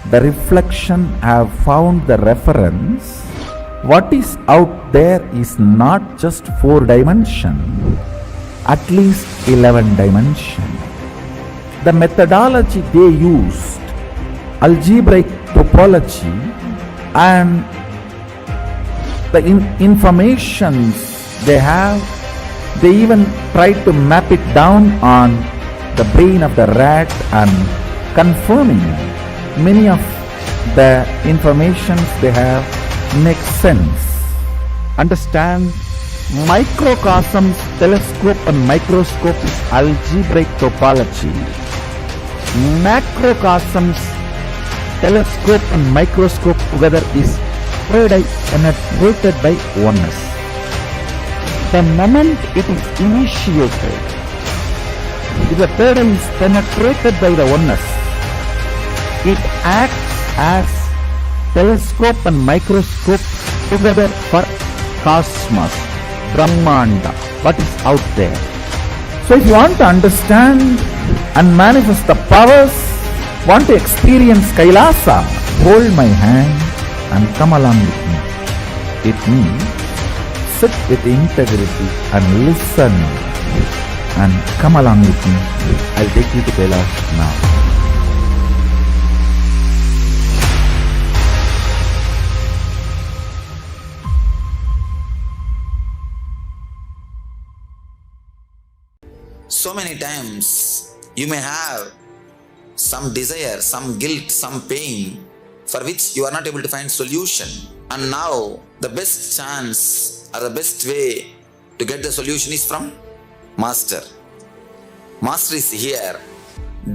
the reflection have found the reference. What is out there is not just 4 dimension, at least 11 dimension. The methodology they used, algebraic topology, and the informations they have, they even try to map it down on the brain of the rat and confirming many of the informations they have make sense. Understand, microcosms, telescope and microscope is algebraic topology. Macrocosms, telescope and microscope together is penetrated by oneness. The moment it is initiated, if the third eye is penetrated by the oneness, it acts as telescope and microscope together for cosmos, Brahmanda, what is out there. So if you want to understand and manifest the powers, want to experience Kailasa, hold my hand and come along with me. It means sit with integrity and listen and come along with me. I'll take you to Kailash now. So many times you may have some desire, some guilt, some pain for which you are not able to find solution. And now the best chance or the best way to get the solution is from Master. Master is here.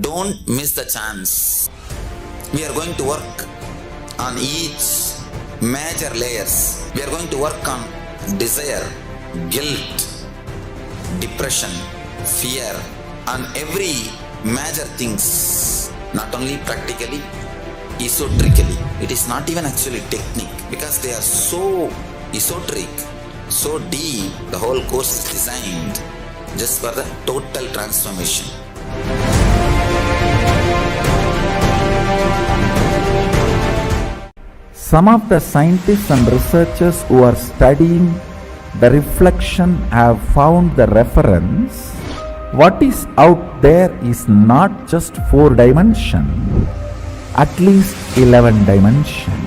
Don't miss the chance. We are going to work on each major layers. We are going to work on desire, guilt, depression, fear, and every major things, not only practically, esoterically. It is not even actually technique, because they are so esoteric, so deep. The whole course is designed just for the total transformation. Some of the scientists and researchers who are studying the reflection have found the reference. What is out there is not just 4 dimension, at least 11 dimension.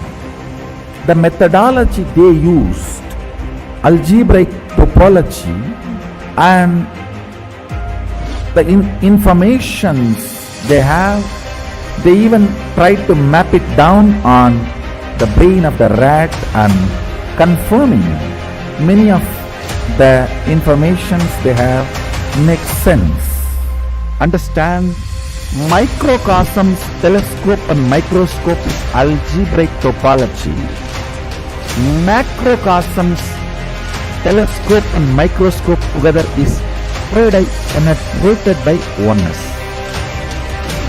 The methodology they used, algebraic topology, and the informations they have, they even try to map it down on the brain of the rat and confirming many of the informations they have make sense. Understand, microcosms, telescope and microscope is algebraic topology. Macrocosms, telescope and microscope together is penetrated by oneness.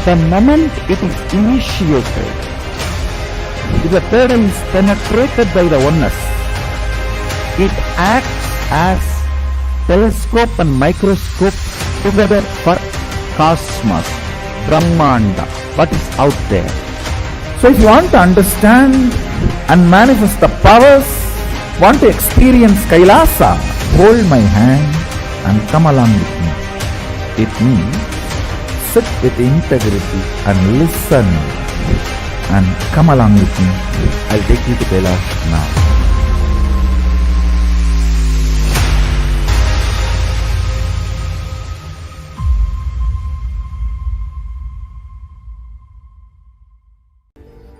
The moment it is initiated, if the third eye is penetrated by the oneness, it acts as telescope and microscope together for cosmos, Brahmanda, what is out there. So if you want to understand and manifest the powers, want to experience Kailasa, hold my hand and come along with me. It means sit with integrity and listen and come along with me. I'll take you to Kailash now.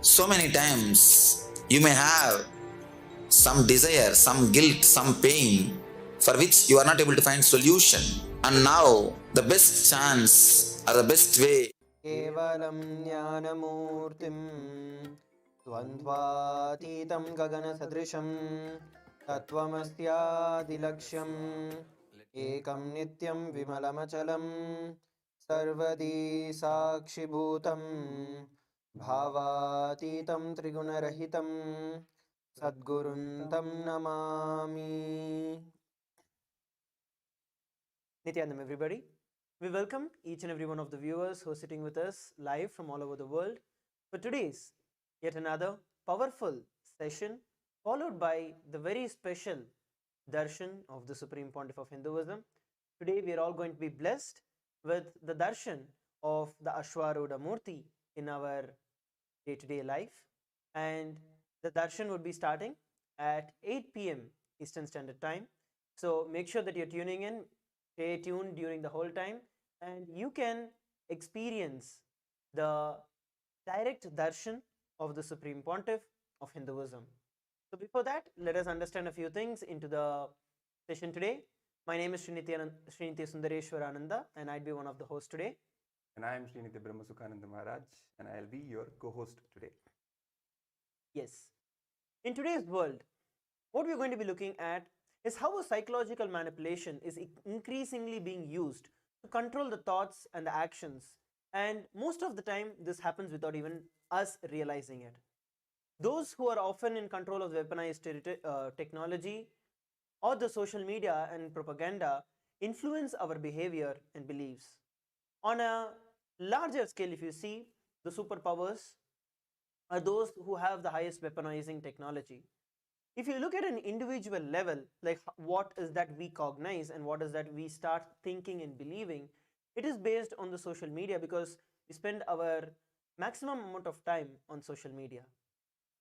So many times you may have some desire, some guilt, some pain for which you are not able to find solution. And now the best chance or the best way. Kevalam Jnanamurtim Dvandvatītam Gagana-sadrisham Tattvamasyaadilaksham Ekam Nityam Vimalamachalam Sarvadi Sakshibhutam Bhavatītam Trigunarahitam Sadguruntam Namami. Nithyanandam, everybody. We welcome each and every one of the viewers who are sitting with us live from all over the world for today's yet another powerful session followed by the very special darshan of the Supreme Pontiff of Hinduism. Today we are all going to be blessed with the darshan of the Ashwarudha Murty in our day-to-day life, and the darshan would be starting at 8 p.m. Eastern Standard Time. So make sure that you're tuning in, stay tuned during the whole time, and you can experience the direct darshan of the Supreme Pontiff of Hinduism. So before that, let us understand a few things into the session today. My name is Srinithya Sundareshwarananda, and I'd be one of the hosts today. And I am Srinithya Brahmasukhananda Maharaj, and I'll be your co-host today. Yes. In today's world, what we're going to be looking at is how a psychological manipulation is increasingly being used to control the thoughts and the actions. And most of the time, this happens without even us realizing it. Those who are often in control of the weaponized technology or the social media and propaganda influence our behavior and beliefs. On a larger scale, if you see, the superpowers are those who have the highest weaponizing technology. If you look at an individual level, like what is that we cognize and what is that we start thinking and believing, it is based on the social media, because we spend our maximum amount of time on social media.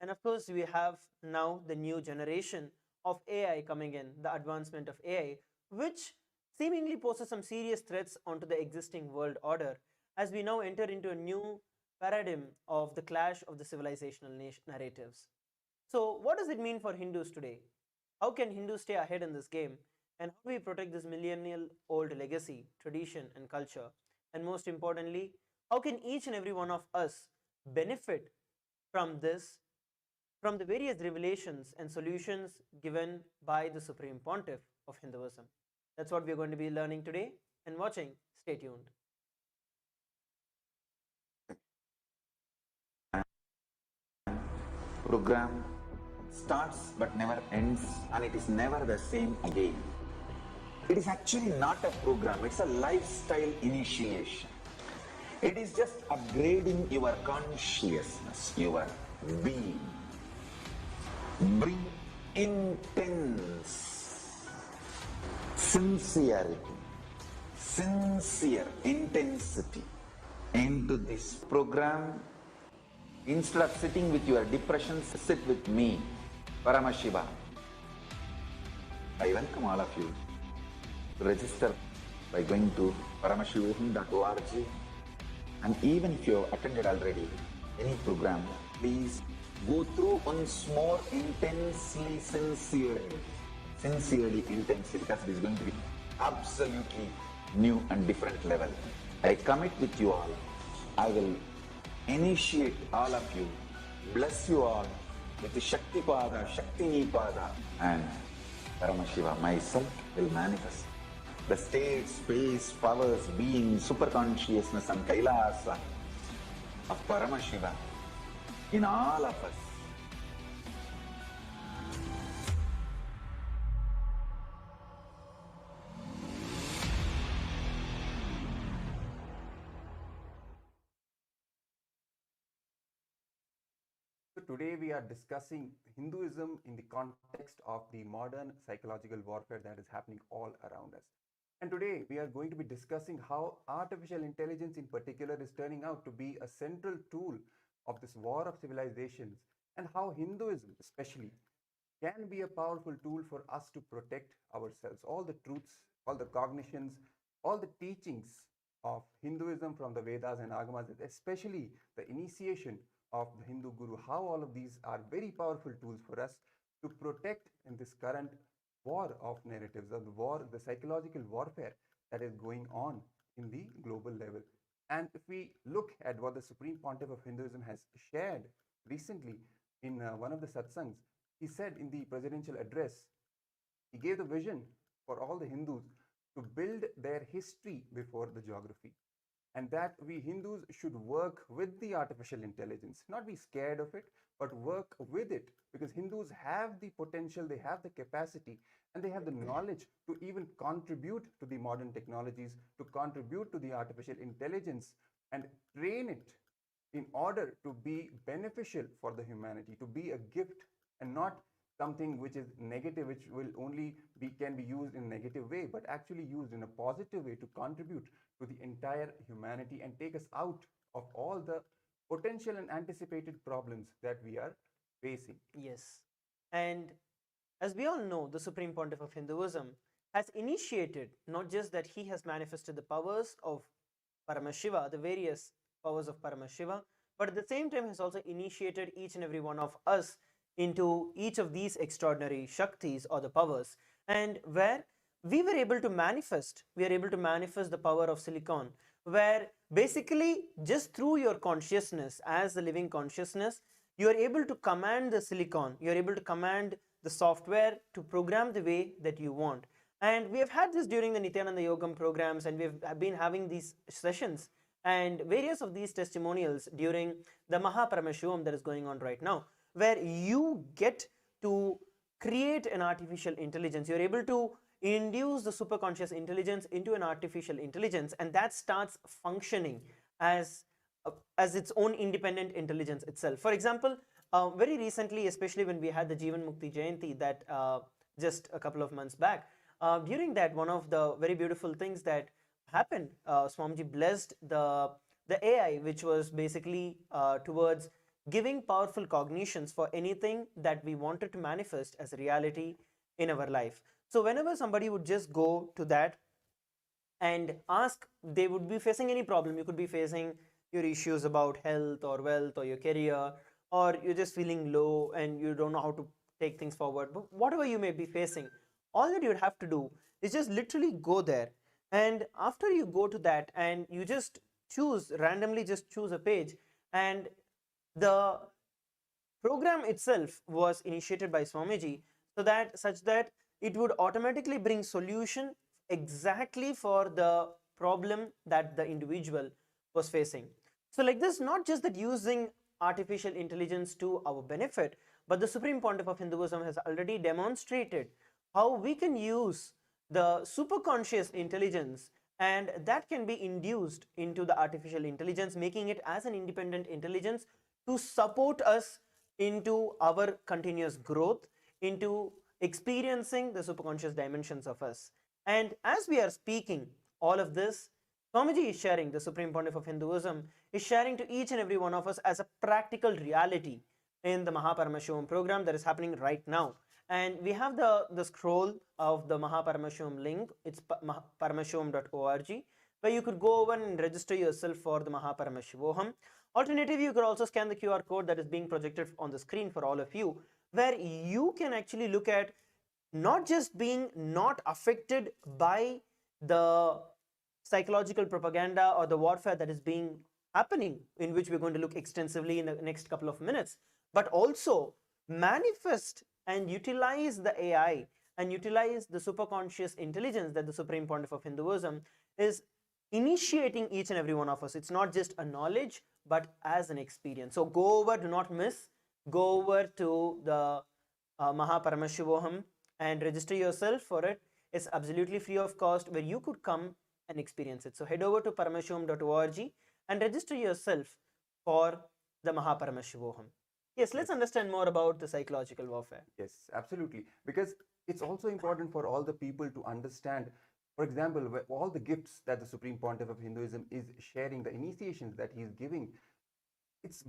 And of course, we have now the new generation of AI coming in, the advancement of AI, which seemingly poses some serious threats onto the existing world order as we now enter into a new paradigm of the clash of the civilizational narratives. So, what does it mean for Hindus today? How can Hindus stay ahead in this game? And how do we protect this millennial old legacy, tradition, and culture? And most importantly, how can each and every one of us benefit from this, from the various revelations and solutions given by the Supreme Pontiff of Hinduism? That's what we're going to be learning today and watching. Stay tuned. Program starts but never ends, and it is never the same again. It is actually not a program, it's a lifestyle initiation. It is just upgrading your consciousness, your being. Bring intense sincerity, sincere intensity into this program. Instead of sitting with your depressions, sit with me, Paramshiva. I welcome all of you to register by going to paramshivam.org. And even if you have attended already any program, please go through once more intensely, sincerely, intensely, because it is going to be absolutely new and different level. I commit with you all. I will initiate all of you, bless you all with the Shakti Pada, Shakti Nipada, and Paramshiva myself will manifest the state, space, powers, being, super consciousness, and Kailasa of Paramshiva in all of us. So today we are discussing Hinduism in the context of the modern psychological warfare that is happening all around us. And today we are going to be discussing how artificial intelligence in particular is turning out to be a central tool of this war of civilizations, and how Hinduism especially can be a powerful tool for us to protect ourselves. All the truths, all the cognitions, all the teachings of Hinduism from the Vedas and Agamas, especially the initiation of the Hindu Guru, how all of these are very powerful tools for us to protect in this current war of narratives, of the war, the psychological warfare that is going on in the global level. And if we look at what the Supreme Pontiff of Hinduism has shared recently in one of the satsangs, he said in the presidential address, he gave the vision for all the Hindus to build their history before the geography. And that we Hindus should work with the artificial intelligence, not be scared of it, but work with it, because Hindus have the potential, they have the capacity, and they have the knowledge to even contribute to the modern technologies, to contribute to the artificial intelligence and train it in order to be beneficial for the humanity, to be a gift and not something which is negative, which will only can be used in a negative way, but actually used in a positive way to contribute to the entire humanity and take us out of all the potential and anticipated problems that we are facing. Yes. And as we all know, the Supreme Pontiff of Hinduism has initiated not just that he has manifested the powers of Paramashiva, the various powers of Paramashiva, but at the same time has also initiated each and every one of us into each of these extraordinary Shaktis or the powers, and where we were able to manifest, we are able to manifest the power of silicon, where basically just through your consciousness as the living consciousness, you are able to command the silicon, you are able to command the software to program the way that you want. And we have had this during the Nithyananda Yogam programs, and we've been having these sessions and various of these testimonials during the Mahaparamshivam that is going on right now, where you get to create an artificial intelligence. You're able to induce the superconscious intelligence into an artificial intelligence, and that starts functioning as its own independent intelligence itself. For example, very recently, especially when we had the Jeevan Mukti Jayanti that just a couple of months back, during that, one of the very beautiful things that happened, Swamiji blessed the AI, which was basically towards giving powerful cognitions for anything that we wanted to manifest as a reality in our life. So whenever somebody would just go to that and ask, they would be facing any problem. You could be facing your issues about health or wealth or your career, or you're just feeling low and you don't know how to take things forward. But whatever you may be facing, all that you would have to do is just literally go there. And after you go to that and you just choose, randomly just choose a page, and the program itself was initiated by Swamiji, so that such that it would automatically bring solution exactly for the problem that the individual was facing. So like this, not just that using artificial intelligence to our benefit, but the Supreme Pontiff of Hinduism has already demonstrated how we can use the superconscious intelligence, and that can be induced into the artificial intelligence, making it as an independent intelligence to support us into our continuous growth, into experiencing the superconscious dimensions of us. And as we are speaking all of this, Swamiji is sharing, the Supreme Pontiff of Hinduism is sharing to each and every one of us as a practical reality in the Mahaparamshivam program that is happening right now. And we have the scroll of the Mahaparamshivam link. It's paramshivam.org, where you could go over and register yourself for the Mahaparamshivoham. Alternatively, you could also scan the QR code that is being projected on the screen for all of you, where you can actually look at not just being not affected by the psychological propaganda or the warfare that is being happening, in which we're going to look extensively in the next couple of minutes, but also manifest and utilize the AI and utilize the superconscious intelligence that the Supreme Pontiff of Hinduism is initiating each and every one of us. It's not just a knowledge, but as an experience. So go over, do not miss, go over to the Mahaparamshivoham and register yourself for it. It's absolutely free of cost, where you could come and experience it. So head over to paramshivam.org and register yourself for the Mahaparamshivoham. Yes, let's understand more about the psychological warfare. Yes, absolutely. Because it's also important for all the people to understand, for example, all the gifts that the Supreme Pontiff of Hinduism is sharing, the initiations that he is giving. It's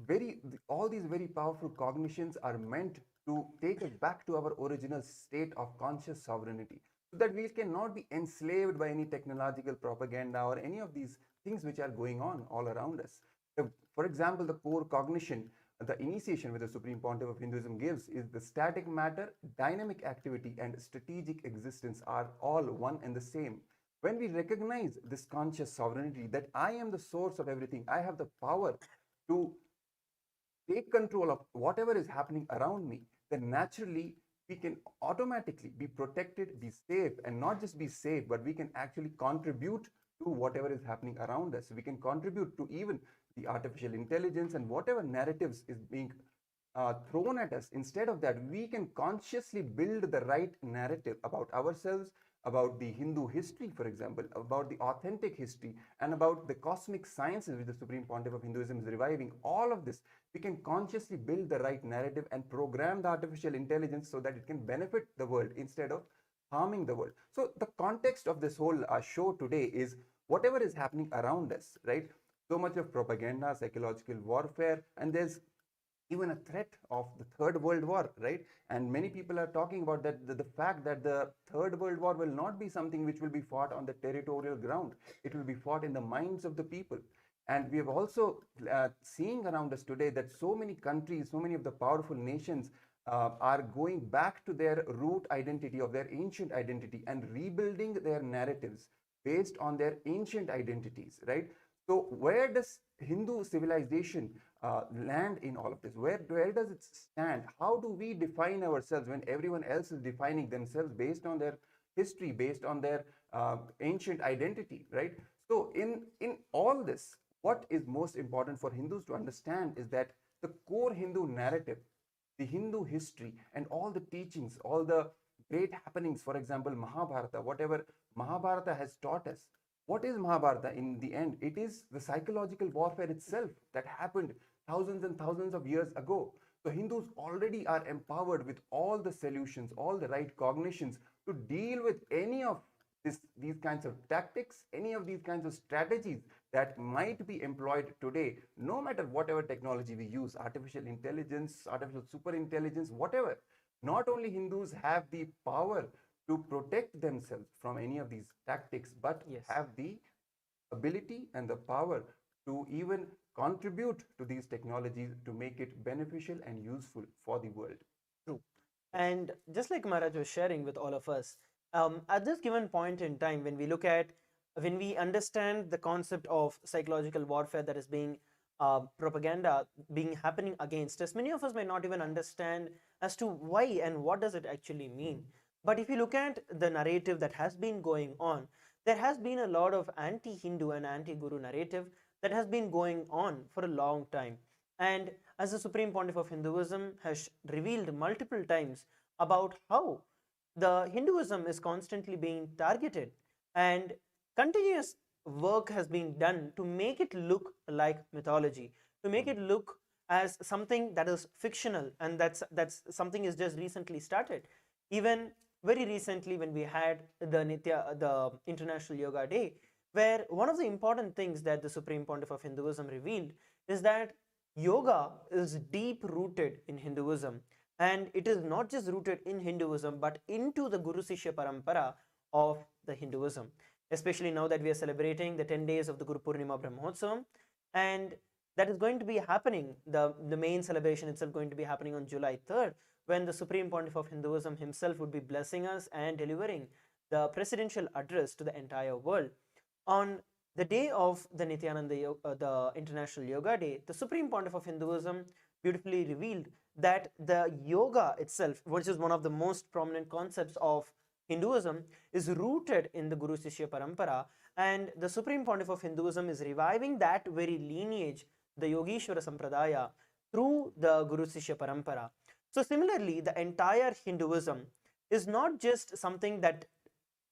all these very powerful cognitions are meant to take us back to our original state of conscious sovereignty, so that we cannot be enslaved by any technological propaganda or any of these things which are going on all around us. For example, the core cognition, the initiation which the Supreme Pontiff of Hinduism gives, is the static matter, dynamic activity, and strategic existence are all one and the same. When we recognize this conscious sovereignty, that I am the source of everything, I have the power to take control of whatever is happening around me, then naturally we can automatically be protected, be safe, and not just be safe, but we can actually contribute to whatever is happening around us. We can contribute to even the artificial intelligence and whatever narratives is being thrown at us. Instead of that, we can consciously build the right narrative about ourselves, about the Hindu history, for example, about the authentic history, and about the cosmic sciences which the Supreme Pontiff of Hinduism is reviving, all of this, we can consciously build the right narrative and program the artificial intelligence so that it can benefit the world instead of harming the world. So the context of this whole show today is whatever is happening around us, right? So much of propaganda, psychological warfare, and there's even a threat of the Third World War, right? And many people are talking about that the fact that the Third World War will not be something which will be fought on the territorial ground. It will be fought in the minds of the people. And we have also seeing around us today that so many countries, so many of the powerful nations are going back to their root identity of their ancient identity and rebuilding their narratives based on their ancient identities, right? So where does Hindu civilization land in all of this? Where does it stand? How do we define ourselves when everyone else is defining themselves based on their history, based on their ancient identity, right? So in all this, what is most important for Hindus to understand is that the core Hindu narrative, the Hindu history, and all the teachings, all the great happenings, for example, Mahabharata, whatever Mahabharata has taught us. What is Mahabharata in the end? It is the psychological warfare itself that happened thousands and thousands of years ago. So Hindus already are empowered with all the solutions, all the right cognitions to deal with any of these kinds of tactics, any of these kinds of strategies that might be employed today, no matter whatever technology we use, artificial intelligence, artificial super intelligence, whatever. Not only Hindus have the power to protect themselves from any of these tactics, but Yes. have the ability and the power to even contribute to these technologies to make it beneficial and useful for the world. True. And just like Maharaj was sharing with all of us, at this given point in time, when we understand the concept of psychological warfare that is being propaganda being happening against us, many of us may not even understand as to why and what does it actually mean. But if you look at the narrative that has been going on, there has been a lot of anti-Hindu and anti-Guru narrative that has been going on for a long time. And as the Supreme Pontiff of Hinduism has revealed multiple times about how the Hinduism is constantly being targeted, and continuous work has been done to make it look like mythology, to make it look as something that is fictional, and that's something is just recently started. Even very recently, when we had the International Yoga Day, where one of the important things that the Supreme Pontiff of Hinduism revealed is that yoga is deep rooted in Hinduism, and it is not just rooted in Hinduism but into the Guru Sishya Parampara of the Hinduism. Especially now that we are celebrating the 10 days of the Guru Purnima Brahmotsavam, and that is going to be happening, the main celebration itself going to be happening on July 3rd, when the Supreme Pontiff of Hinduism himself would be blessing us and delivering the presidential address to the entire world. On the day of the the International Yoga Day, the Supreme Pontiff of Hinduism beautifully revealed that the yoga itself, which is one of the most prominent concepts of Hinduism, is rooted in the Guru Sishya Parampara, and the Supreme Pontiff of Hinduism is reviving that very lineage, the Yogeshwara Sampradaya, through the Guru Sishya Parampara. So similarly, the entire Hinduism is not just something that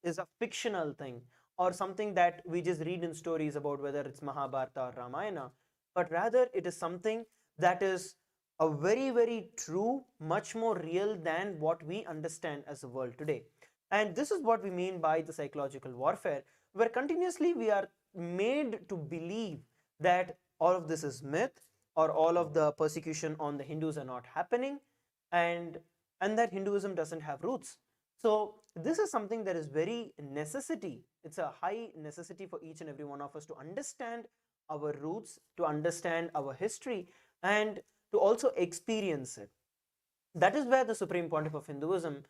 is a fictional thing or something that we just read in stories about, whether it's Mahabharata or Ramayana, but rather it is something that is a very, very true, much more real than what we understand as the world today. And this is what we mean by the psychological warfare, where continuously we are made to believe that all of this is myth, or all of the persecution on the Hindus are not happening, and that Hinduism doesn't have roots. So this is something that is very necessity. It's a high necessity for each and every one of us to understand our roots, to understand our history, and to also experience it. That is where the Supreme Pontiff of Hinduism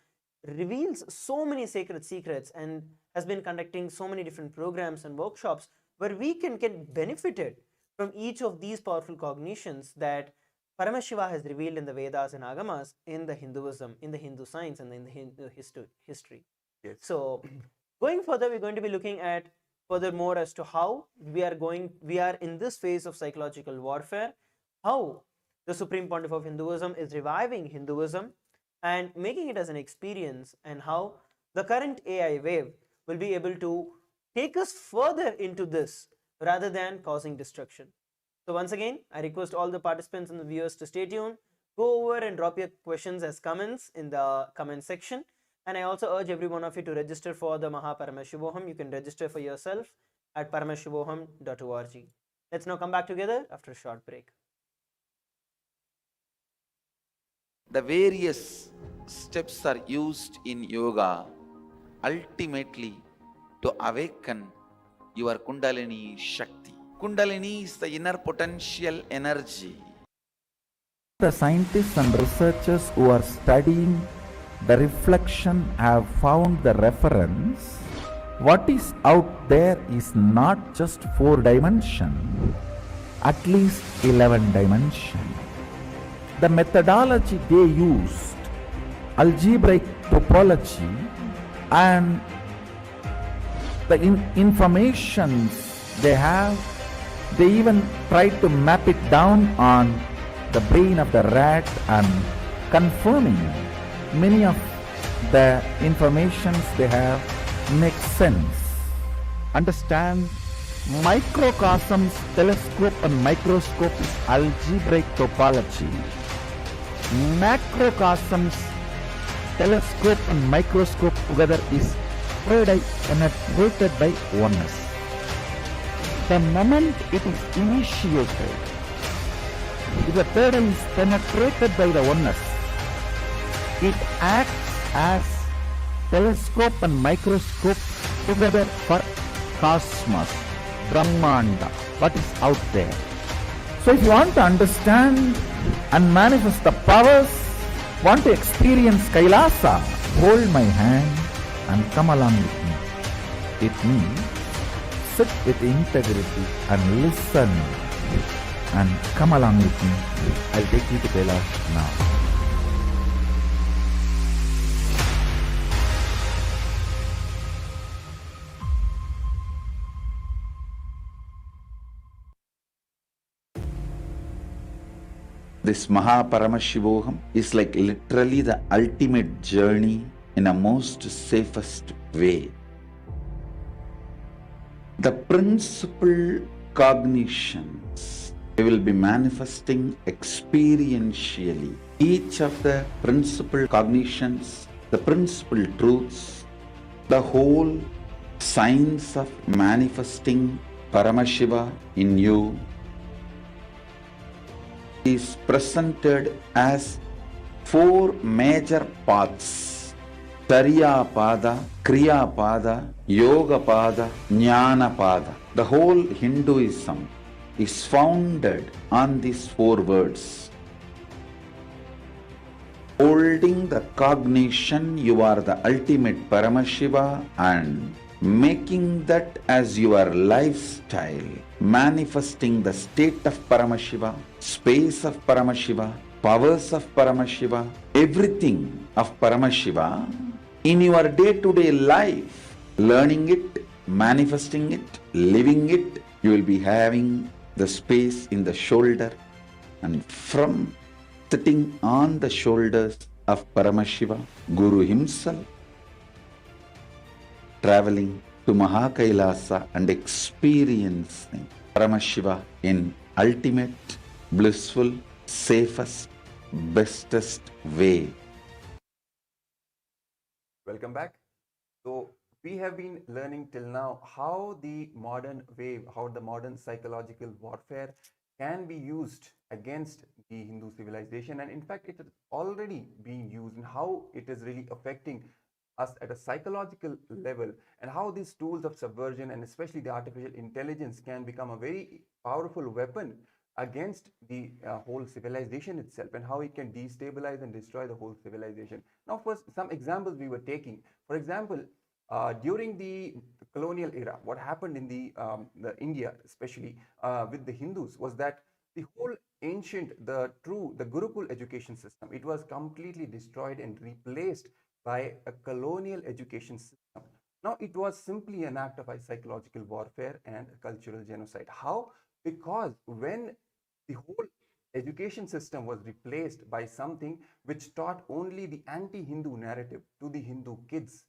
reveals so many sacred secrets and has been conducting so many different programs and workshops where we can get benefited from each of these powerful cognitions that Paramshiva has revealed in the Vedas and Agamas, in the Hinduism, in the Hindu science, and in the Hindu history. Yes. So going further, we're going to be looking at furthermore as to how we are in this phase of psychological warfare, how the Supreme Pontiff of Hinduism is reviving Hinduism and making it as an experience, and how the current AI wave will be able to take us further into this rather than causing destruction. So once again, I request all the participants and the viewers to stay tuned. Go over and drop your questions as comments in the comment section. And I also urge every one of you to register for the Paramashivoham. You can register for yourself at paramashivoham.org. Let's now come back together after a short break. The various steps are used in yoga ultimately to awaken your Kundalini Shakti. Kundalini is the inner potential energy. The scientists and researchers who are studying the reflection have found the reference. What is out there is not just 4 dimension, at least 11 dimension. The methodology they used, algebraic topology, and the informations they have, they even tried to map it down on the brain of the rat and confirming many of the informations they have makes sense. Understand, microcosms, telescope and microscope is algebraic topology. Macrocosms, telescope and microscope together is penetrated by oneness. The moment it is initiated, if the third eye is penetrated by the oneness, it acts as telescope and microscope together for cosmos, Brahmanda, what is out there. So if you want to understand and manifest the powers, want to experience Kailasa, hold my hand and come along with me. It means sit with integrity and listen and come along with me. I'll take you to Kailash now. This Paramashivoham is like literally the ultimate journey in a most safest way. The principal cognitions they will be manifesting experientially. Each of the principal cognitions, the principal truths, the whole science of manifesting Paramashiva in you is presented as 4 major paths: Tariya Pada, Kriya Pada, Yoga Pada, Jnana Pada. The whole Hinduism is founded on these 4 words. Holding the cognition you are the ultimate Paramashiva and making that as your lifestyle, manifesting the state of Paramashiva, space of Paramashiva, powers of Paramashiva, everything of Paramashiva in your day-to-day life, learning it, manifesting it, living it, you will be having the space in the shoulder, and from sitting on the shoulders of Paramashiva, Guru himself, traveling to Mahakailasa and experiencing Paramashiva in ultimate, blissful, safest, bestest way. Welcome back. So we have been learning till now how the modern wave, how the modern psychological warfare can be used against the Hindu civilization, and in fact it is already being used, and how it is really affecting us at a psychological level, and how these tools of subversion and especially the artificial intelligence can become a very powerful weapon against the whole civilization itself, and how it can destabilize and destroy the whole civilization. Now, for some examples we were taking, for example, during the colonial era, what happened in the India, especially with the Hindus, was that the whole ancient, the Gurukul education system, it was completely destroyed and replaced by a colonial education system. Now, it was simply an act of a psychological warfare and a cultural genocide. How? Because when the whole education system was replaced by something which taught only the anti-Hindu narrative to the Hindu kids,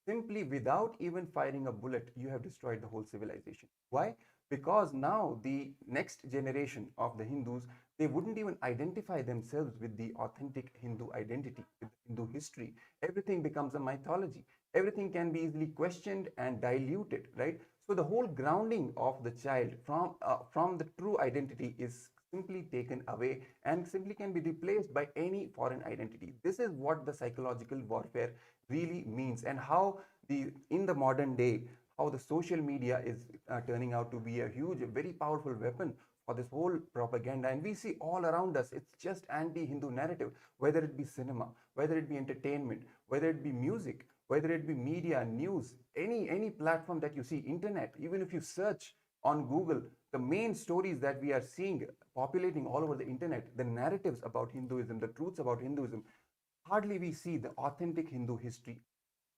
simply without even firing a bullet, you have destroyed the whole civilization. Why? Because now the next generation of the Hindus, they wouldn't even identify themselves with the authentic Hindu identity, with Hindu history. Everything becomes a mythology. Everything can be easily questioned and diluted, right? So the whole grounding of the child from the true identity is simply taken away and simply can be replaced by any foreign identity. This is what the psychological warfare really means, and how the in the modern day, how the social media is turning out to be a huge, very powerful weapon for this whole propaganda. And we see all around us, it's just anti-Hindu narrative, whether it be cinema, whether it be entertainment, whether it be music, whether it be media, news, any platform that you see, internet, even if you search on Google, the main stories that we are seeing populating all over the internet, the narratives about Hinduism, the truths about Hinduism, hardly we see the authentic Hindu history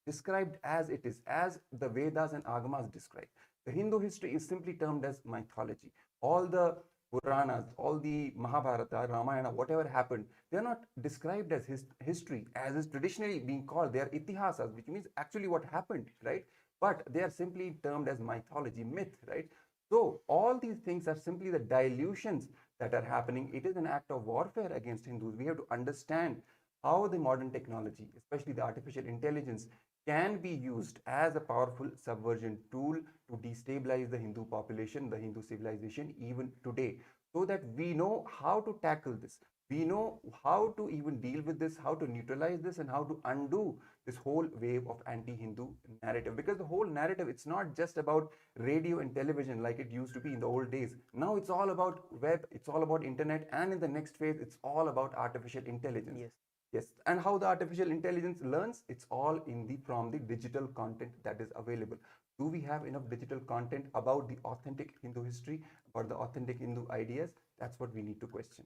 described as it is, as the Vedas and Agamas describe. The Hindu history is simply termed as mythology. All the Puranas, all the Mahabharata, Ramayana, whatever happened, they are not described as history, as is traditionally being called. They are itihasas, which means actually what happened, right? But they are simply termed as mythology, myth, right? So all these things are simply the dilutions that are happening. It is an act of warfare against Hindus. We have to understand how the modern technology, especially the artificial intelligence, can be used as a powerful subversion tool to destabilize the Hindu population, the Hindu civilization, even today, so that we know how to tackle this. We know how to even deal with this, how to neutralize this, and how to undo this whole wave of anti-Hindu narrative. Because the whole narrative, it's not just about radio and television like it used to be in the old days. Now it's all about web, it's all about internet, and in the next phase, it's all about artificial intelligence. Yes. Yes, and how the artificial intelligence learns, it's all in the from the digital content that is available. Do we have enough digital content about the authentic Hindu history, about the authentic Hindu ideas? That's what we need to question.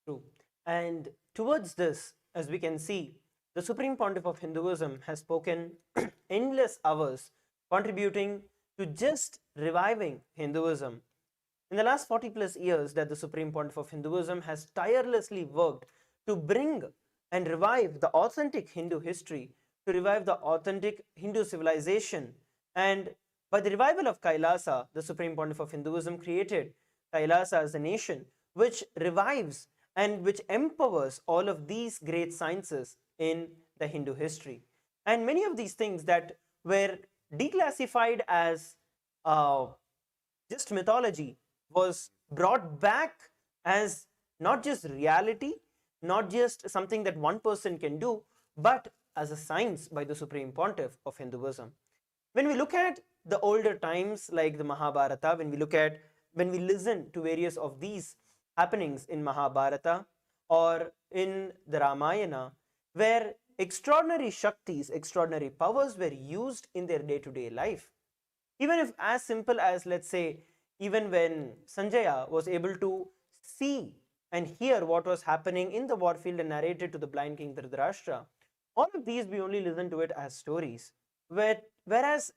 True. And towards this, as we can see, the Supreme Pontiff of Hinduism has spoken endless hours, contributing to just reviving Hinduism. In the last 40 plus years that the Supreme Pontiff of Hinduism has tirelessly worked to bring and revive the authentic Hindu history, to revive the authentic Hindu civilization. And by the revival of Kailasa, the Supreme Pontiff of Hinduism created Kailasa as a nation which revives and which empowers all of these great sciences in the Hindu history. And many of these things that were declassified as just mythology was brought back as not just reality, not just something that one person can do, but as a science by the Supreme Pontiff of Hinduism. When we look at the older times like the Mahabharata, when we listen to various of these happenings in Mahabharata or in the Ramayana, where extraordinary Shaktis, extraordinary powers were used in their day-to-day life. Even if as simple as, let's say, even when Sanjaya was able to see and hear what was happening in the warfield and narrated to the blind king Dhritarashtra, all of these we only listen to it as stories, whereas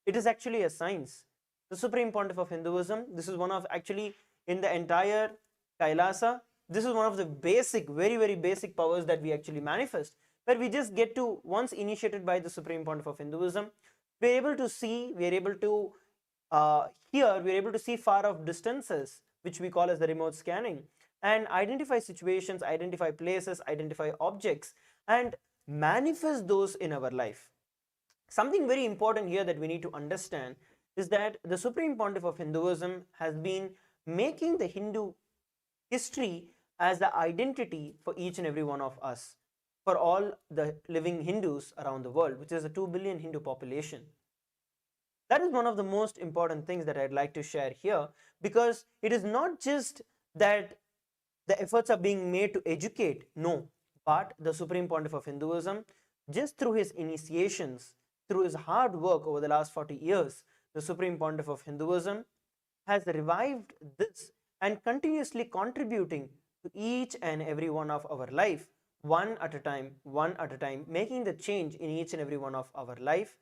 it is actually a science. The Supreme Pontiff of Hinduism, this is one of actually in the entire Kailasa, this is one of the basic, very, very basic powers that we actually manifest, where we just get to, once initiated by the Supreme Pontiff of Hinduism, we're able to see, we're able to hear, we're able to see far off distances, which we call as the remote scanning, and identify situations, identify places, identify objects, and manifest those in our life. Something very important here that we need to understand is that the Supreme Pontiff of Hinduism has been making the Hindu history as the identity for each and every one of us, for all the living Hindus around the world, which is a 2 billion Hindu population. That is one of the most important things that I'd like to share here, because it is not just that the efforts are being made to educate, no, but the Supreme Pontiff of Hinduism, just through his initiations, through his hard work over the last 40 years, the Supreme Pontiff of Hinduism has revived this and continuously contributing to each and every one of our life, one at a time, making the change in each and every one of our life,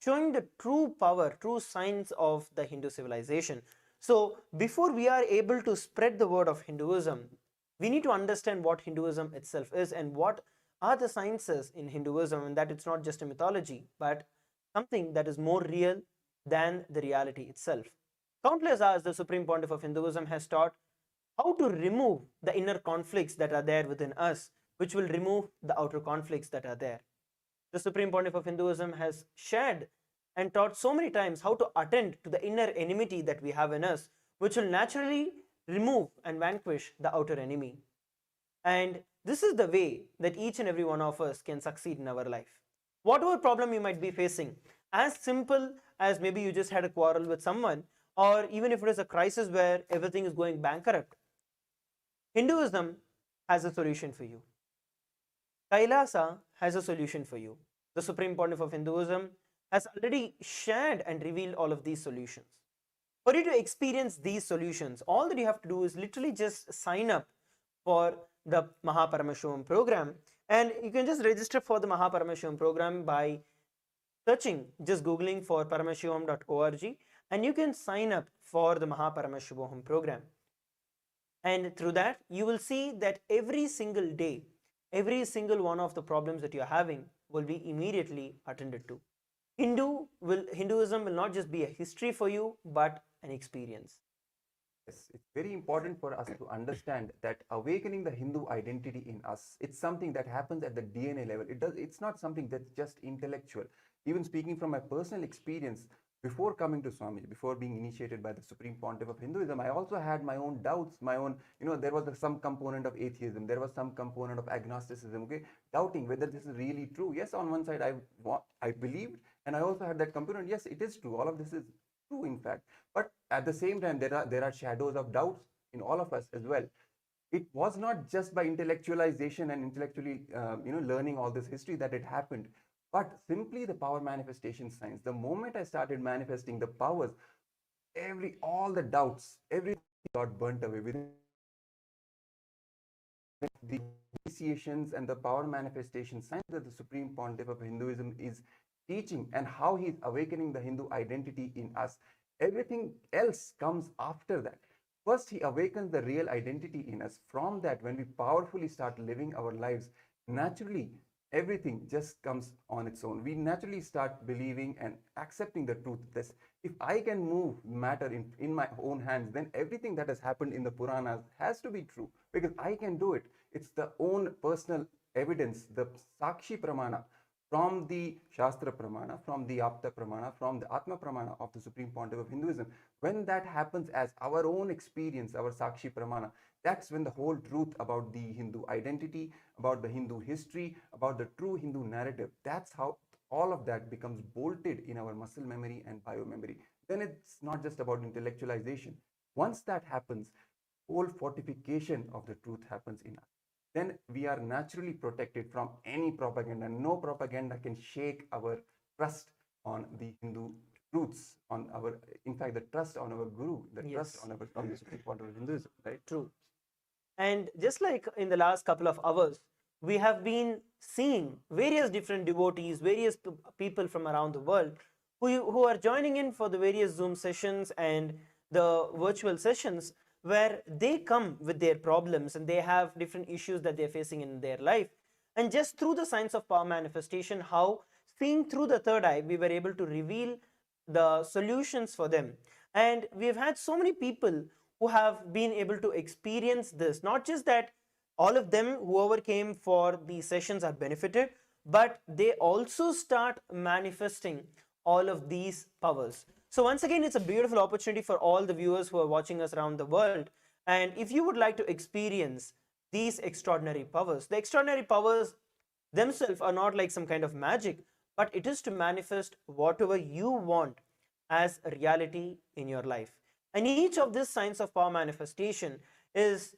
showing the true power, true signs of the Hindu civilization. So before we are able to spread the word of Hinduism, we need to understand what Hinduism itself is and what are the sciences in Hinduism, and that it's not just a mythology, but something that is more real than the reality itself. Countless hours the Supreme Pontiff of Hinduism has taught how to remove the inner conflicts that are there within us, which will remove the outer conflicts that are there. The Supreme Pontiff of Hinduism has shared and taught so many times how to attend to the inner enmity that we have in us, which will naturally remove and vanquish the outer enemy. And this is the way that each and every one of us can succeed in our life. Whatever problem you might be facing, as simple as maybe you just had a quarrel with someone, or even if it is a crisis where everything is going bankrupt, Hinduism has a solution for you. Kailasa has a solution for you. The Supreme Pontiff of Hinduism has already shared and revealed all of these solutions. For you to experience these solutions, all that you have to do is literally just sign up for the Mahaparamshivam program, and you can just register for the Mahaparamshivam program by searching, just googling for paramshivam.org, and you can sign up for the Mahaparamshivam program. And through that, you will see that every single day, every single one of the problems that you're having will be immediately attended to. Hinduism will not just be a history for you, but an experience. Yes, it's very important for us to understand that awakening the Hindu identity in us, it's something that happens at the DNA level. It's not something that's just intellectual. Even speaking from my personal experience, before coming to Swamiji, before being initiated by the Supreme Pontiff of Hinduism, I also had my own doubts, my own, there was some component of atheism, there was some component of agnosticism, okay, doubting whether this is really true. Yes, on one side I believed, and I also had that component, yes, it is true, all of this is true in fact, but at the same time there are shadows of doubts in all of us as well. It was not just by intellectualization and intellectually learning all this history that it happened, but simply the power manifestation science. The moment I started manifesting the powers, all the doubts, everything got burnt away with the initiations and the power manifestation science that the Supreme Pontiff of Hinduism is teaching, and how he is awakening the Hindu identity in us. Everything else comes after that. First, he awakens the real identity in us. From that, when we powerfully start living our lives, naturally, everything just comes on its own. We naturally start believing and accepting the truth. This, if I can move matter in my own hands, then everything that has happened in the Puranas has to be true, because I can do it. It's the own personal evidence, the Sakshi Pramana, from the Shastra Pramana, from the Apta Pramana, from the Atma Pramana of the Supreme Pontiff of Hinduism. When that happens as our own experience, our Sakshi Pramana, that's when the whole truth about the Hindu identity, about the Hindu history, about the true Hindu narrative, that's how all of that becomes bolted in our muscle memory and biomemory. Then it's not just about intellectualization. Once that happens, whole fortification of the truth happens in us. Then we are naturally protected from any propaganda. No propaganda can shake our trust on the Hindu truths, on our, in fact, the trust on our Guru, the trust on the Supreme Pontiff of Hinduism, right? True. And just like in the last couple of hours, we have been seeing various different devotees, various people from around the world who are joining in for the various Zoom sessions and the virtual sessions, where they come with their problems and they have different issues that they're facing in their life. And just through the science of power manifestation, how seeing through the third eye, we were able to reveal the solutions for them. And we've had so many people who have been able to experience this. Not just that all of them, whoever came for the sessions, are benefited, but they also start manifesting all of these powers. So once again, it's a beautiful opportunity for all the viewers who are watching us around the world. And if you would like to experience these extraordinary powers, the extraordinary powers themselves are not like some kind of magic, but it is to manifest whatever you want as a reality in your life. And each of this science of power manifestation is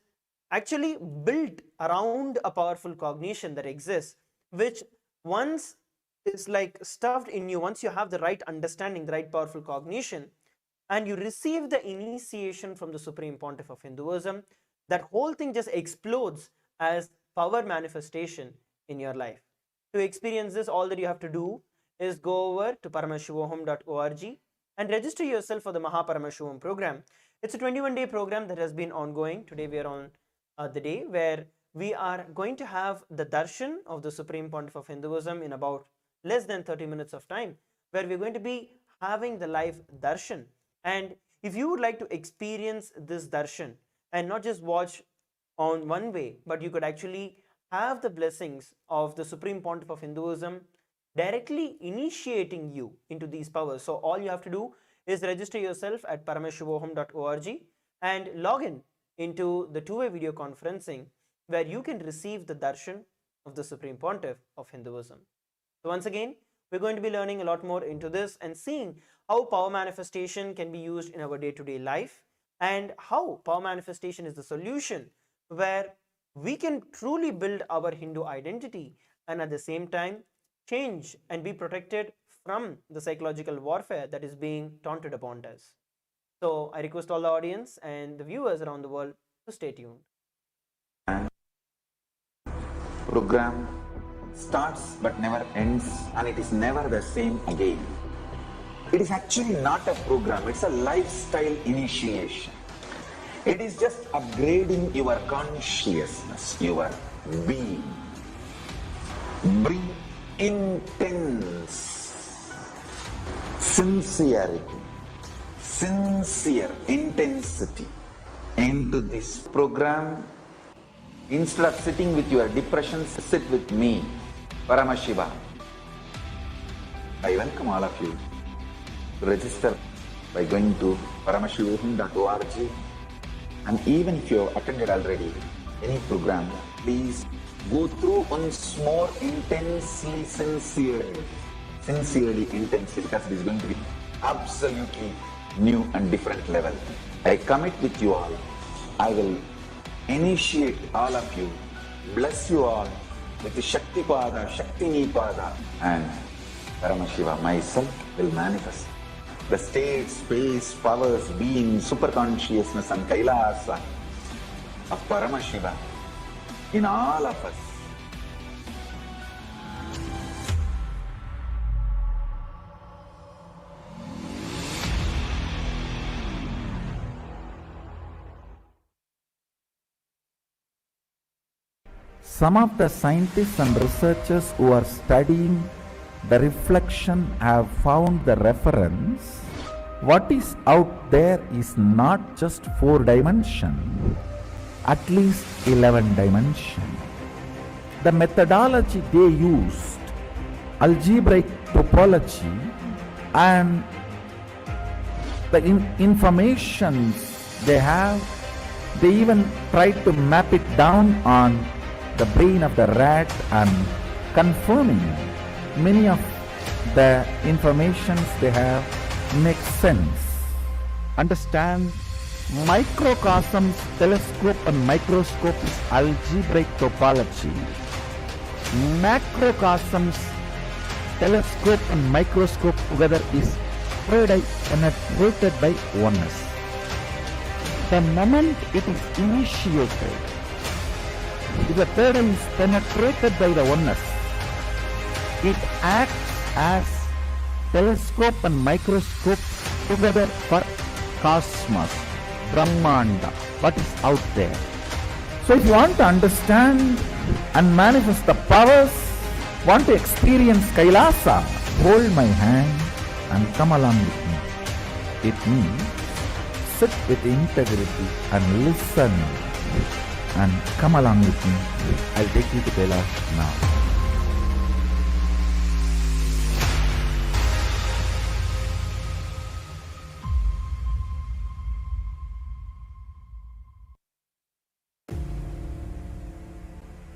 actually built around a powerful cognition that exists, which once is like stuffed in you, once you have the right understanding, the right powerful cognition, and you receive the initiation from the Supreme Pontiff of Hinduism, that whole thing just explodes as power manifestation in your life. To experience this, all that you have to do is go over to paramshivam.org and register yourself for the Mahaparamshivam program. It's a 21-day program that has been ongoing. Today we are on the day where we are going to have the Darshan of the Supreme Pontiff of Hinduism in about less than 30 minutes of time, where we're going to be having the live Darshan. And if you would like to experience this Darshan and not just watch on one way, but you could actually have the blessings of the Supreme Pontiff of Hinduism directly initiating you into these powers. So all you have to do is register yourself at parameshvoham.org and log in into the two-way video conferencing where you can receive the darshan of the Supreme Pontiff of Hinduism. So once again, we're going to be learning a lot more into this and seeing how power manifestation can be used in our day-to-day life and how power manifestation is the solution where we can truly build our Hindu identity and at the same time change and be protected from the psychological warfare that is being taunted upon us. So I request all the audience and the viewers around the world to stay tuned. Program starts but never ends, and it is never the same again. It is actually not a program, it's a lifestyle initiation. It is just upgrading your consciousness, your being. Bring intense sincerity, sincere intensity into this program. Instead of sitting with your depressions, sit with me, Paramshiva. I welcome all of you to register by going to parameshvoham.org. And even if you have attended already any program, please go through once more intensely, sincerely, because it is going to be absolutely new and different level. I commit with you all. I will initiate all of you, bless you all with the Shakti Pada, Shakti Nipada, and Paramshiva myself will manifest the state, space, powers, being, superconsciousness and Kailasa of Paramshiva in all of us. Some of the scientists and researchers who are studying the reflection have found the reference. What is out there is not just 4 dimension, at least 11 dimension. The methodology they used, algebraic topology, and the informations they have, they even tried to map it down on the brain of the rat and confirming many of the informations they have makes sense. Understand, microcosms, telescope and microscope is algebraic topology. Macrocosms, telescope and microscope together is penetrated by oneness. The moment it is initiated, if the third eye is penetrated by the oneness, it acts as telescope and microscope together for cosmos, Brahmanda, what is out there. So if you want to understand and manifest the powers, want to experience Kailasa, hold my hand and come along with me. It means sit with integrity and listen and come along with me. I'll take you to Kailash now.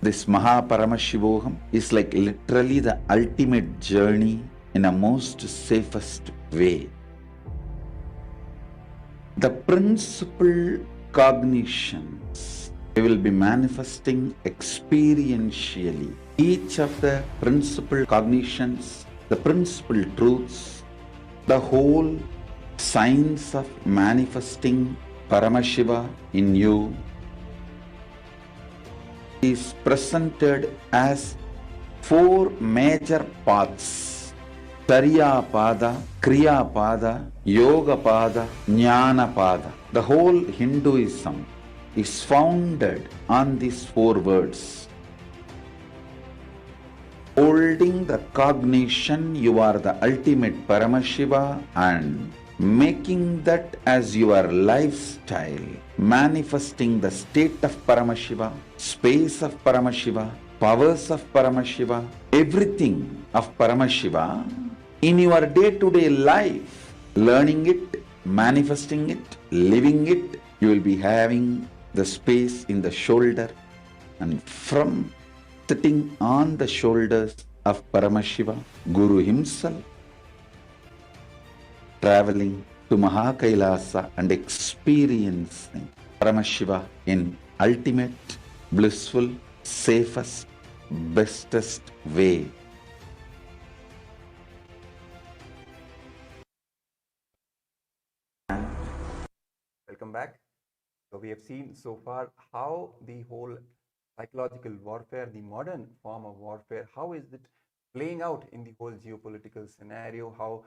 This Mahaparamshivoham is like literally the ultimate journey in a most safest way. The principal cognitions we will be manifesting experientially. Each of the principal cognitions, the principal truths, the whole science of manifesting Paramshiva in you is presented as 4 major paths: Chariya Pada, Kriya Pada, Yoga Pada, Jnana Pada. The whole Hinduism is founded on these four words. Holding the cognition you are the ultimate Paramashiva and making that as your lifestyle, manifesting the state of Paramashiva, space of Paramashiva, powers of Paramashiva, everything of Paramashiva in your day-to-day life, learning it, manifesting it, living it, you will be having the space in the shoulder, and from sitting on the shoulders of Paramashiva, Guru himself, traveling to Mahakailasa and experiencing Paramashiva in ultimate, blissful, safest, bestest way. Welcome back. So we have seen so far how the whole psychological warfare, the modern form of warfare, how is it playing out in the whole geopolitical scenario, how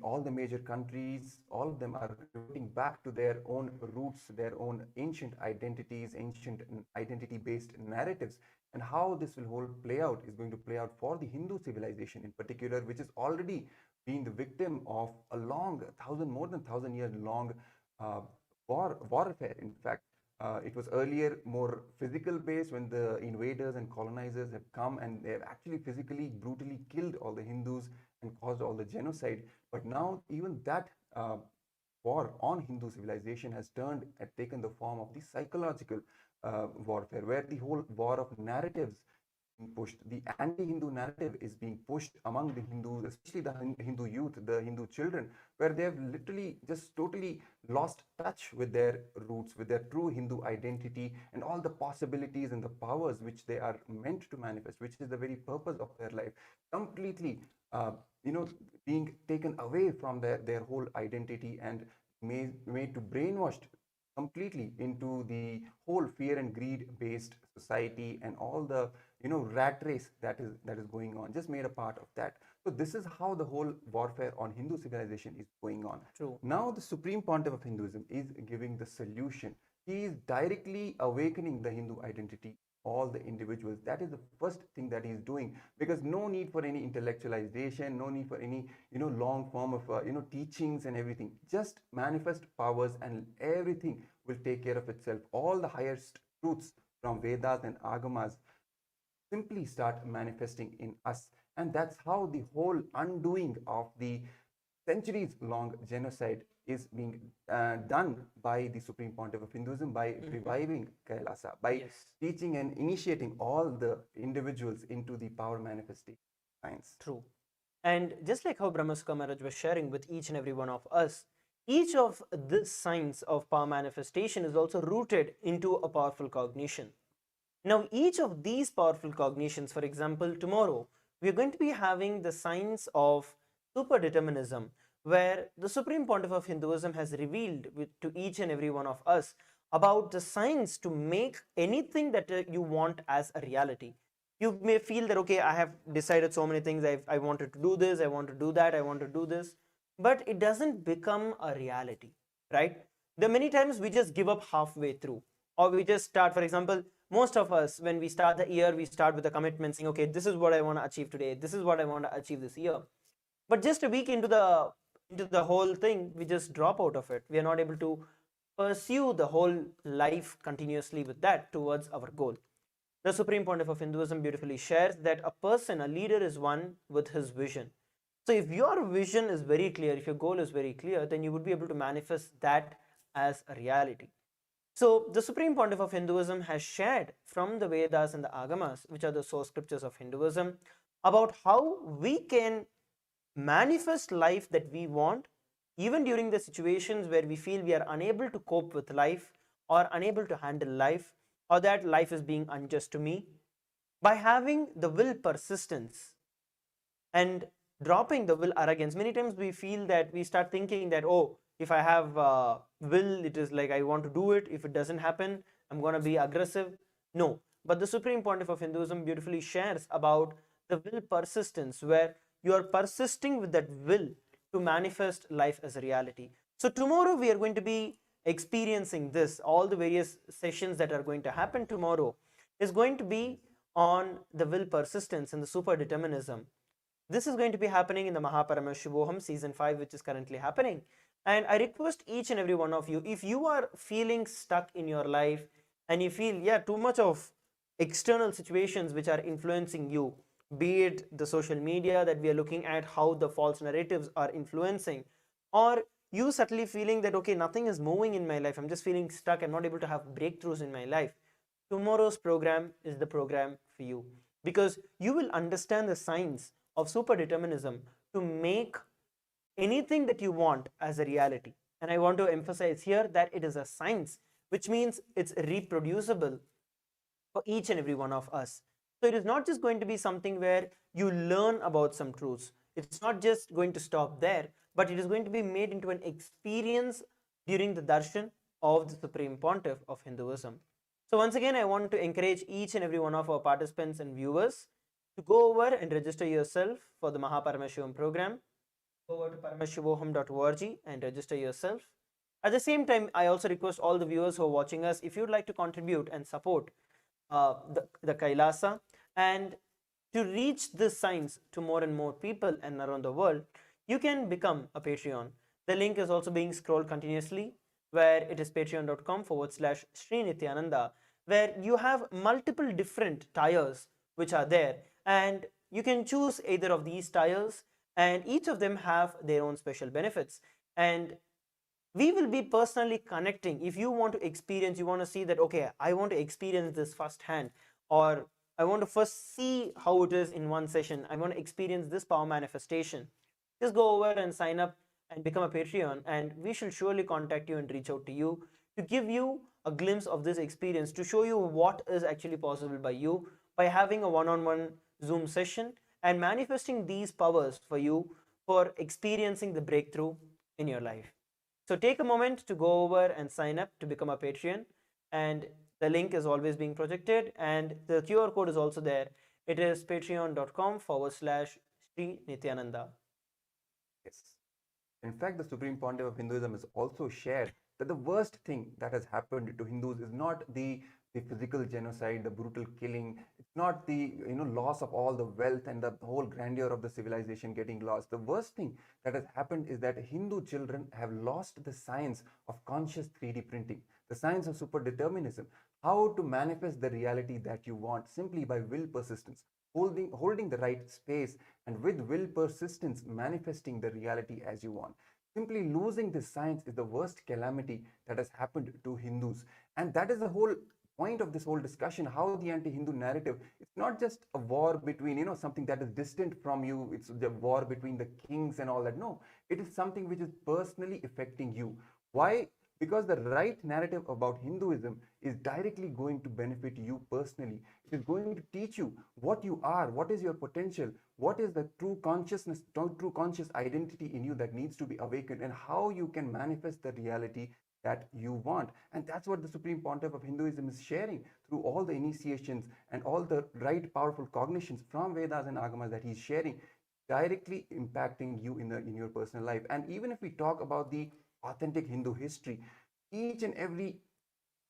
all the major countries, all of them are reverting back to their own roots, their own ancient identities, ancient identity-based narratives, and how this will whole play out is going to play out for the Hindu civilization in particular, which has already been the victim of a long, more than 1,000-year long warfare. In fact, it was earlier more physical based when the invaders and colonizers have come and they have actually physically, brutally killed all the Hindus and caused all the genocide. But now even that war on Hindu civilization has taken the form of the psychological warfare, where the whole war of narratives pushed. The anti-Hindu narrative is being pushed among the Hindus, especially the Hindu youth, the Hindu children, where they have literally just totally lost touch with their roots, with their true Hindu identity and all the possibilities and the powers which they are meant to manifest, which is the very purpose of their life, completely being taken away from their whole identity and made to brainwashed completely into the whole fear and greed based society, and all the rat race that is going on, just made a part of that. So this is how the whole warfare on Hindu civilization is going on. True. Now the Supreme Pontiff of Hinduism is giving the solution. He is directly awakening the Hindu identity, all the individuals. That is the first thing that he is doing, because no need for any intellectualization, no need for any long form of teachings and everything. Just manifest powers and everything will take care of itself. All the highest truths from Vedas and Agamas simply start manifesting in us, and that's how the whole undoing of the centuries long genocide is being done by the Supreme Pontiff of Hinduism, by reviving Kailasa, by teaching and initiating all the individuals into the power manifesting science. True. And just like how Brahmasukha Maharaj was sharing with each and every one of us, each of this science of power manifestation is also rooted into a powerful cognition. Now, each of these powerful cognitions, for example, tomorrow, we are going to be having the science of superdeterminism, where the Supreme Pontiff of Hinduism has revealed to each and every one of us about the science to make anything that you want as a reality. You may feel that, okay, I have decided so many things, I wanted to do this, I want to do that, I want to do this, but it doesn't become a reality, right? There are many times we just give up halfway through, or we just start, for example, most of us, when we start the year, we start with a commitment saying, okay, this is what I want to achieve today, this is what I want to achieve this year. But just a week into the whole thing, we just drop out of it. We are not able to pursue the whole life continuously with that towards our goal. The Supreme Pontiff of Hinduism beautifully shares that a person, a leader, is one with his vision. So if your vision is very clear, if your goal is very clear, then you would be able to manifest that as a reality. So the Supreme Pontiff of Hinduism has shared from the Vedas and the Agamas, which are the source scriptures of Hinduism, about how we can manifest life that we want, even during the situations where we feel we are unable to cope with life or unable to handle life, or that life is being unjust to me, by having the will persistence and dropping the will arrogance. Many times we feel that we start thinking that, oh, if I have will, it is like I want to do it. If it doesn't happen, I'm going to be aggressive. No, but the Supreme Pontiff of Hinduism beautifully shares about the will persistence, where you are persisting with that will to manifest life as a reality. So tomorrow we are going to be experiencing this, all the various sessions that are going to happen tomorrow, is going to be on the will persistence and the super determinism. This is going to be happening in the Mahaparamshivoham season 5, which is currently happening. And I request each and every one of you, if you are feeling stuck in your life and you feel, yeah, too much of external situations which are influencing you, be it the social media that we are looking at, how the false narratives are influencing, or you subtly feeling that, okay, nothing is moving in my life, I'm just feeling stuck, I'm not able to have breakthroughs in my life, tomorrow's program is the program for you, because you will understand the science of super determinism to make anything that you want as a reality. And I want to emphasize here that it is a science, which means it's reproducible for each and every one of us. So it is not just going to be something where you learn about some truths. It's not just going to stop there, but it is going to be made into an experience during the darshan of the Supreme Pontiff of Hinduism. So once again, I want to encourage each and every one of our participants and viewers to go over and register yourself for the Mahaparamshivam program. Go over to paramshivoham.org and register yourself. At the same time, I also request all the viewers who are watching us, if you'd like to contribute and support the Kailasa and to reach this science to more and more people and around the world, you can become a Patreon. The link is also being scrolled continuously, where it is patreon.com/Sri Nithyananda, where you have multiple different tires which are there, and you can choose either of these tires, and each of them have their own special benefits. And we will be personally connecting. If you want to experience, you want to see that, okay, I want to experience this firsthand, or I want to first see how it is in one session, I want to experience this power manifestation, just go over and sign up and become a Patreon, and we shall surely contact you and reach out to you to give you a glimpse of this experience, to show you what is actually possible by you by having a one-on-one Zoom session and manifesting these powers for you for experiencing the breakthrough in your life. So take a moment to go over and sign up to become a Patreon, and the link is always being projected, and the QR code is also there. It is patreon.com/Sri Nithyananda. Yes. In fact, the Supreme Pontiff of Hinduism has also shared that the worst thing that has happened to Hindus is not the physical genocide, the brutal killing. It's not the loss of all the wealth and the whole grandeur of the civilization getting lost. The worst thing that has happened is that Hindu children have lost the science of conscious 3D printing, the science of super determinism, how to manifest the reality that you want simply by will persistence, holding the right space, and with will persistence manifesting the reality as you want. Simply losing this science is the worst calamity that has happened to Hindus. And that is the whole point of this whole discussion, how the anti-Hindu narrative, it's not just a war between something that is distant from you, it's the war between the kings and all that. No, it is something which is personally affecting you. Why? Because the right narrative about Hinduism is directly going to benefit you personally. It is going to teach you what you are, what is your potential, what is the true consciousness, true conscious identity in you that needs to be awakened, and how you can manifest the reality that you want. And that's what the Supreme Pontiff of Hinduism is sharing through all the initiations and all the right powerful cognitions from Vedas and Agamas that he's sharing, directly impacting you in your personal life. And even if we talk about the authentic Hindu history, each and every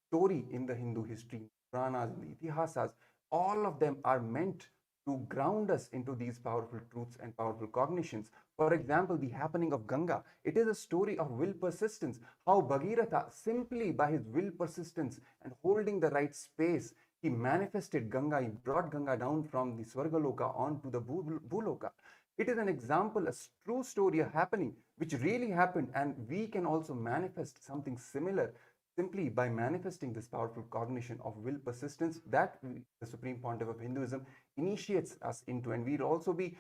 story in the Hindu history, Puranas, the Itihasas, all of them are meant to ground us into these powerful truths and powerful cognitions. For example, the happening of Ganga, it is a story of will persistence, how Bhagirath, simply by his will persistence and holding the right space, he manifested Ganga, he brought Ganga down from the Swargaloka onto the Bhuloka. It is an example, a true story happening, which really happened, and we can also manifest something similar simply by manifesting this powerful cognition of will persistence that the Supreme Pontiff of Hinduism initiates us into. And we'll also be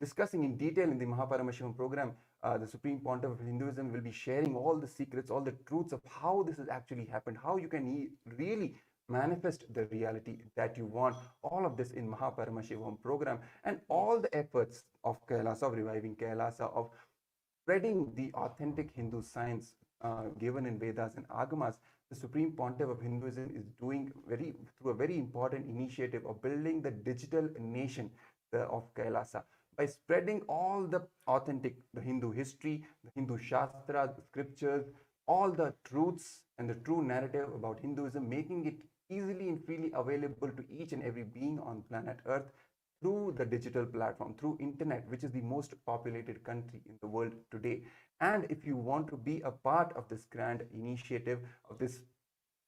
discussing in detail in the Mahaparamshivam program. The Supreme Pontiff of Hinduism will be sharing all the secrets, all the truths of how this has actually happened, how you can really manifest the reality that you want. All of this in Mahaparamshivam program, and all the efforts of Kailasa, of reviving Kailasa, of spreading the authentic Hindu science given in Vedas and Agamas. The Supreme Pontiff of Hinduism is doing through a very important initiative of building the digital nation of Kailasa by spreading all the authentic, the Hindu history, the Hindu Shastras, the scriptures, all the truths and the true narrative about Hinduism, making it easily and freely available to each and every being on planet Earth through the digital platform, through internet, which is the most populated country in the world today. And if you want to be a part of this grand initiative, of this,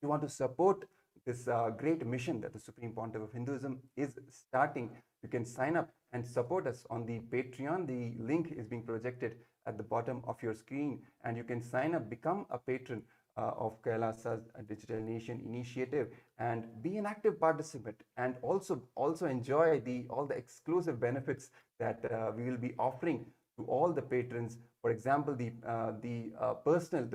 you want to support this great mission that the Supreme Pontiff of Hinduism is starting, you can sign up and support us on the Patreon. The link is being projected at the bottom of your screen, and you can sign up, become a patron of Kailasa's Digital Nation initiative, and be an active participant, and also enjoy all the exclusive benefits that we will be offering to all the patrons. For example, the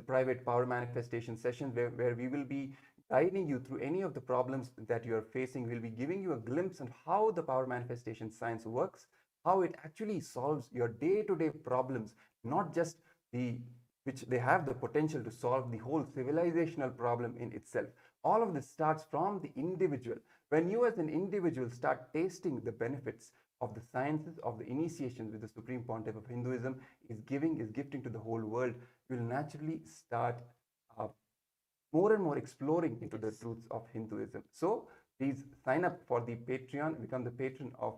private power manifestation sessions where we will be guiding you through any of the problems that you are facing. We'll be giving you a glimpse on how the power manifestation science works, how it actually solves your day-to-day problems, not just which they have the potential to solve the whole civilizational problem in itself. All of this starts from the individual. When you as an individual start tasting the benefits of the sciences, of the initiations with the Supreme Pontiff of Hinduism is gifting to the whole world, you will naturally start more and more exploring into the truths of Hinduism. So please sign up for the Patreon, become the patron of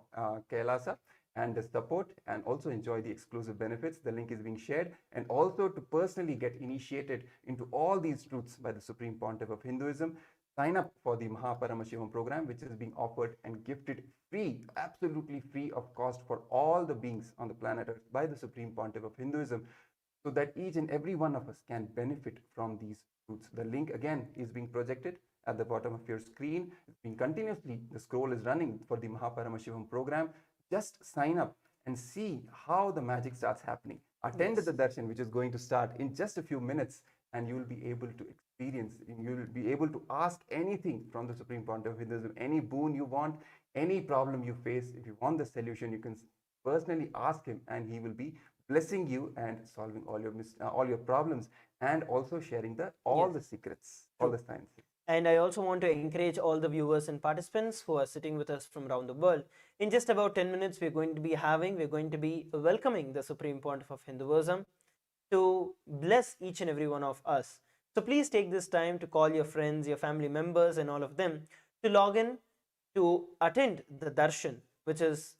Kailasa, and support and also enjoy the exclusive benefits. The link is being shared, and also to personally get initiated into all these truths by the Supreme Pontiff of Hinduism, sign up for the Paramashivam program, which is being offered and gifted free, absolutely free of cost for all the beings on the planet Earth by the Supreme Pontiff of Hinduism, so that each and every one of us can benefit from these truths. The link again is being projected at the bottom of your screen. It's been continuously, the scroll is running for the Paramashivam program. Just sign up and see how the magic starts happening. Attend the darshan, which is going to start in just a few minutes, and you will be able to experience, you will be able to ask anything from the Supreme Pontiff of Hinduism, any boon you want, any problem you face. If you want the solution, you can personally ask him, and he will be blessing you and solving all your problems, and also sharing all the secrets, all the science. And I also want to encourage all the viewers and participants who are sitting with us from around the world. In just about 10 minutes, we're going to be welcoming the Supreme Pontiff of Hinduism to bless each and every one of us. So please take this time to call your friends, your family members, and all of them to log in to attend the darshan, which is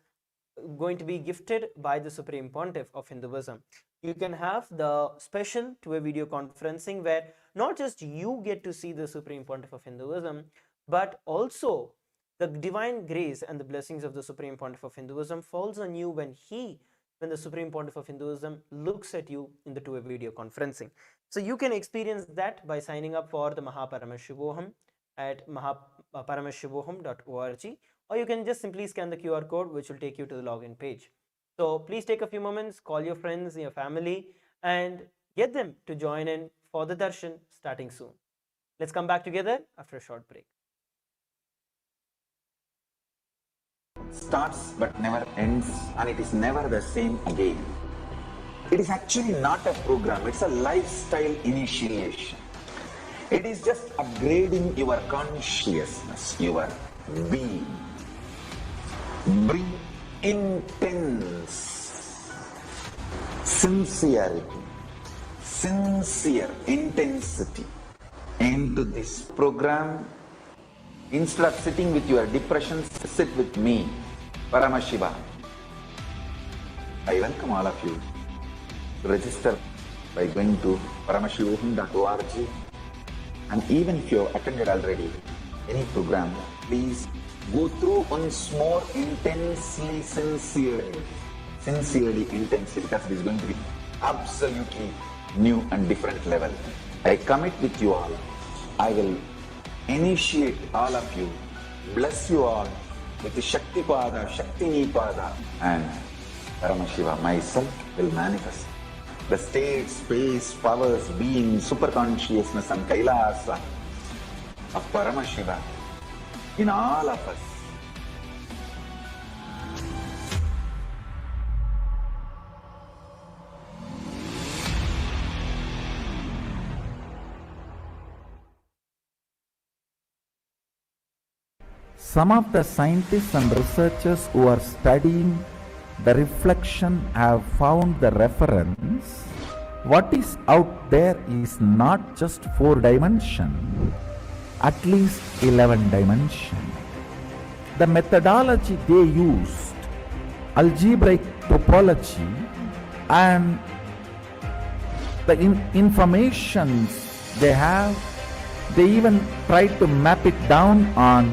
going to be gifted by the Supreme Pontiff of Hinduism. You can have the special two-way video conferencing where not just you get to see the Supreme Pontiff of Hinduism, but also the divine grace and the blessings of the Supreme Pontiff of Hinduism falls on you when the Supreme Pontiff of Hinduism looks at you in the two-way video conferencing. So you can experience that by signing up for the Paramashivoham at paramashivoham.org, or you can just simply scan the QR code, which will take you to the login page. So please take a few moments, call your friends, your family, and get them to join in for the darshan starting soon. Let's come back together after a short break. Starts but never ends, and it is never the same again. It is actually not a program, it's a lifestyle initiation. It is just upgrading your consciousness, your being. Bring intense sincerity, sincere intensity into this program. Instead of sitting with your depressions, sit with me, Paramashiva. I welcome all of you to register by going to paramashivoham.org, and even if you have attended already any program, please go through once more intensely, sincerely, intensely, because it is going to be absolutely new and different level. I commit with you all. I will initiate all of you, bless you all with the Shakti Pada, Shakti Nipada, and Paramashiva myself will manifest the state, space, powers, being, superconsciousness and Kailasa of Paramashiva in all of us. Some of the scientists and researchers who are studying the reflection have found the reference. what is out there is not just 4 dimension, at least 11 dimension. The methodology they used, algebraic topology, and the informations they have, they even tried to map it down on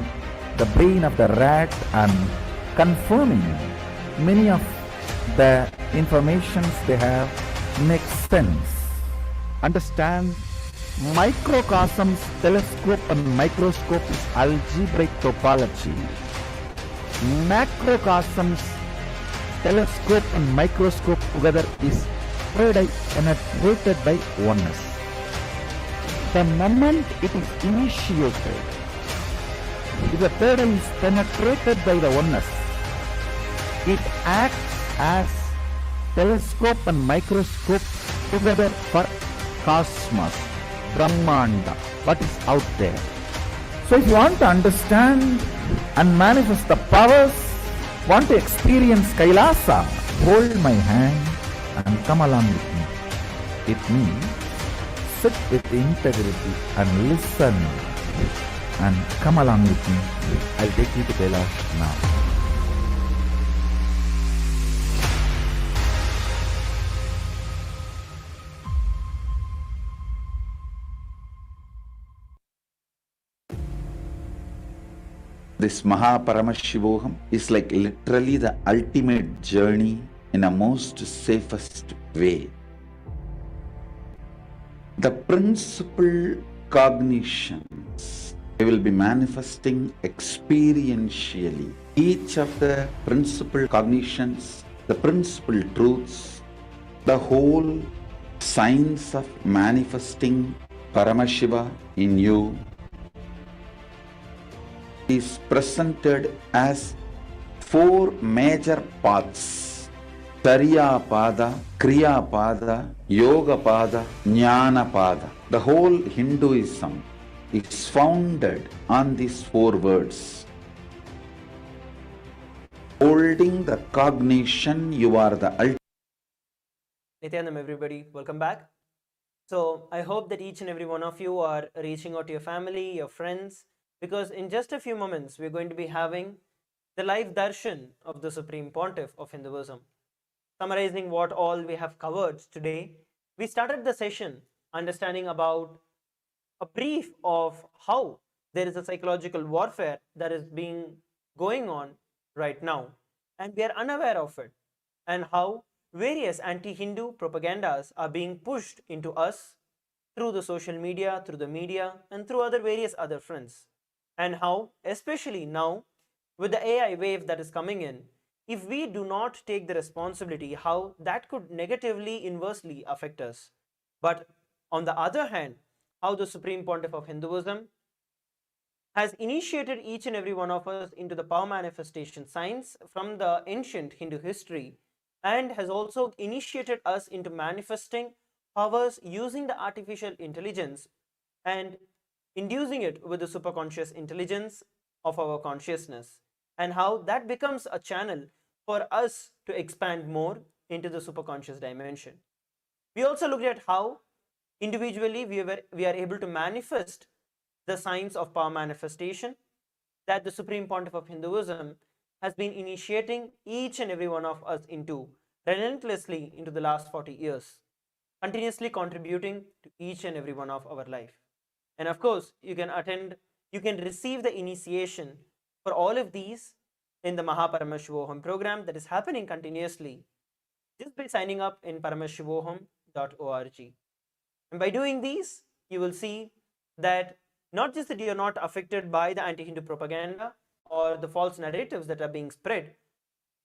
the brain of the rat and confirming many of the informations they have makes sense. Understand, microcosms, telescope and microscope is algebraic topology. Macrocosms, telescope and microscope together is penetrated by oneness. The moment it is initiated, if the third eye is penetrated by the oneness, it acts as telescope and microscope together for cosmos, Brahmanda, what is out there. So if you want to understand and manifest the powers, want to experience Kailasa, hold my hand and come along with me. It means sit with integrity and listen and come along with me. I'll take you to Kailash now. This Paramashivoham is like literally the ultimate journey in a most safest way. The principal cognitions we will be manifesting experientially. Each of the principal cognitions, the principal truths, the whole science of manifesting Paramashiva in you is presented as 4 major paths: Tariya Pada, Kriya Pada, Yoga Pada, Jnana Pada. The whole Hinduism is founded on these 4 words. Holding the cognition, you are the ultimate. Nithyanandam, everybody, welcome back. So I hope that each and every one of you are reaching out to your family, your friends, because in just a few moments we're going to be having the live darshan of the Supreme Pontiff of Hinduism. Summarizing what all we have covered today, we started the session understanding about a brief of how there is a psychological warfare that is being going on right now and we are unaware of it, and how various anti-Hindu propagandas are being pushed into us through the social media, through the media, and through other various other fronts. And how, especially now, with the AI wave that is coming in, if we do not take the responsibility, how that could negatively, inversely affect us. But on the other hand, how the Supreme Pontiff of Hinduism has initiated each and every one of us into the power manifestation science from the ancient Hindu history, and has also initiated us into manifesting powers using the artificial intelligence and inducing it with the superconscious intelligence of our consciousness, and how that becomes a channel for us to expand more into the superconscious dimension. We also looked at how individually we are able to manifest the science of power manifestation that the Supreme Pontiff of Hinduism has been initiating each and every one of us into relentlessly into the last 40 years, continuously contributing to each and every one of our life. And of course, you can receive the initiation for all of these in the Paramashivoham program that is happening continuously just by signing up in paramashivoham.org. And by doing these, you will see that not just that you are not affected by the anti-Hindu propaganda or the false narratives that are being spread,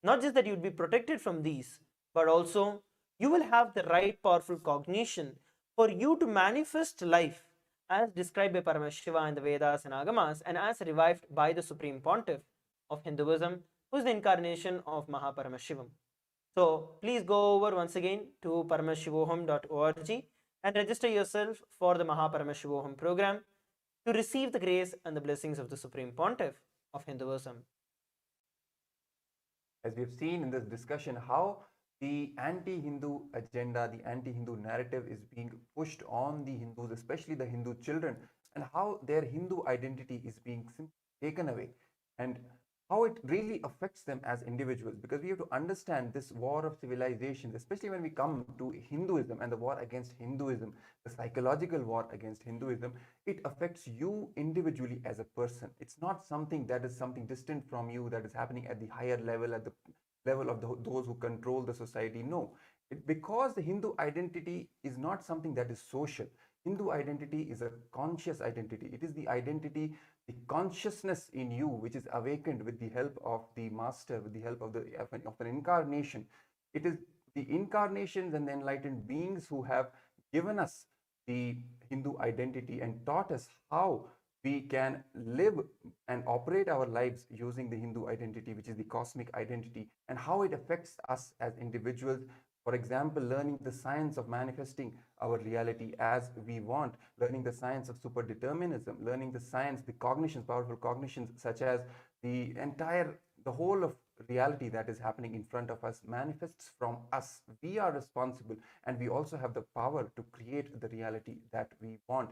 not just that you would be protected from these, but also you will have the right powerful cognition for you to manifest life as described by Paramashiva in the Vedas and Agamas, and as revived by the Supreme Pontiff of Hinduism, who is the incarnation of Paramashivam. So please go over once again to paramashivoham.org and register yourself for the Paramashivoham program to receive the grace and the blessings of the Supreme Pontiff of Hinduism. As we have seen in this discussion, how the anti-Hindu agenda, the anti-Hindu narrative is being pushed on the Hindus, especially the Hindu children, and how their Hindu identity is being taken away, and how it really affects them as individuals. Because we have to understand this war of civilizations, especially when we come to Hinduism and the war against Hinduism, the psychological war against Hinduism, it affects you individually as a person. It's not something that is something distant from you, that is happening at the higher level, at the level of those who control the society. No, because the Hindu identity is not something that is social. Hindu identity is a conscious identity. It is the identity, the consciousness in you, which is awakened with the help of the master, with the help of an incarnation. It is the incarnations and the enlightened beings who have given us the Hindu identity and taught us how we can live and operate our lives using the Hindu identity, which is the cosmic identity, and how it affects us as individuals. For example, learning the science of manifesting our reality as we want, learning the science of superdeterminism, learning the science, the cognitions, powerful cognitions, such as the whole of reality that is happening in front of us manifests from us. We are responsible, and we also have the power to create the reality that we want.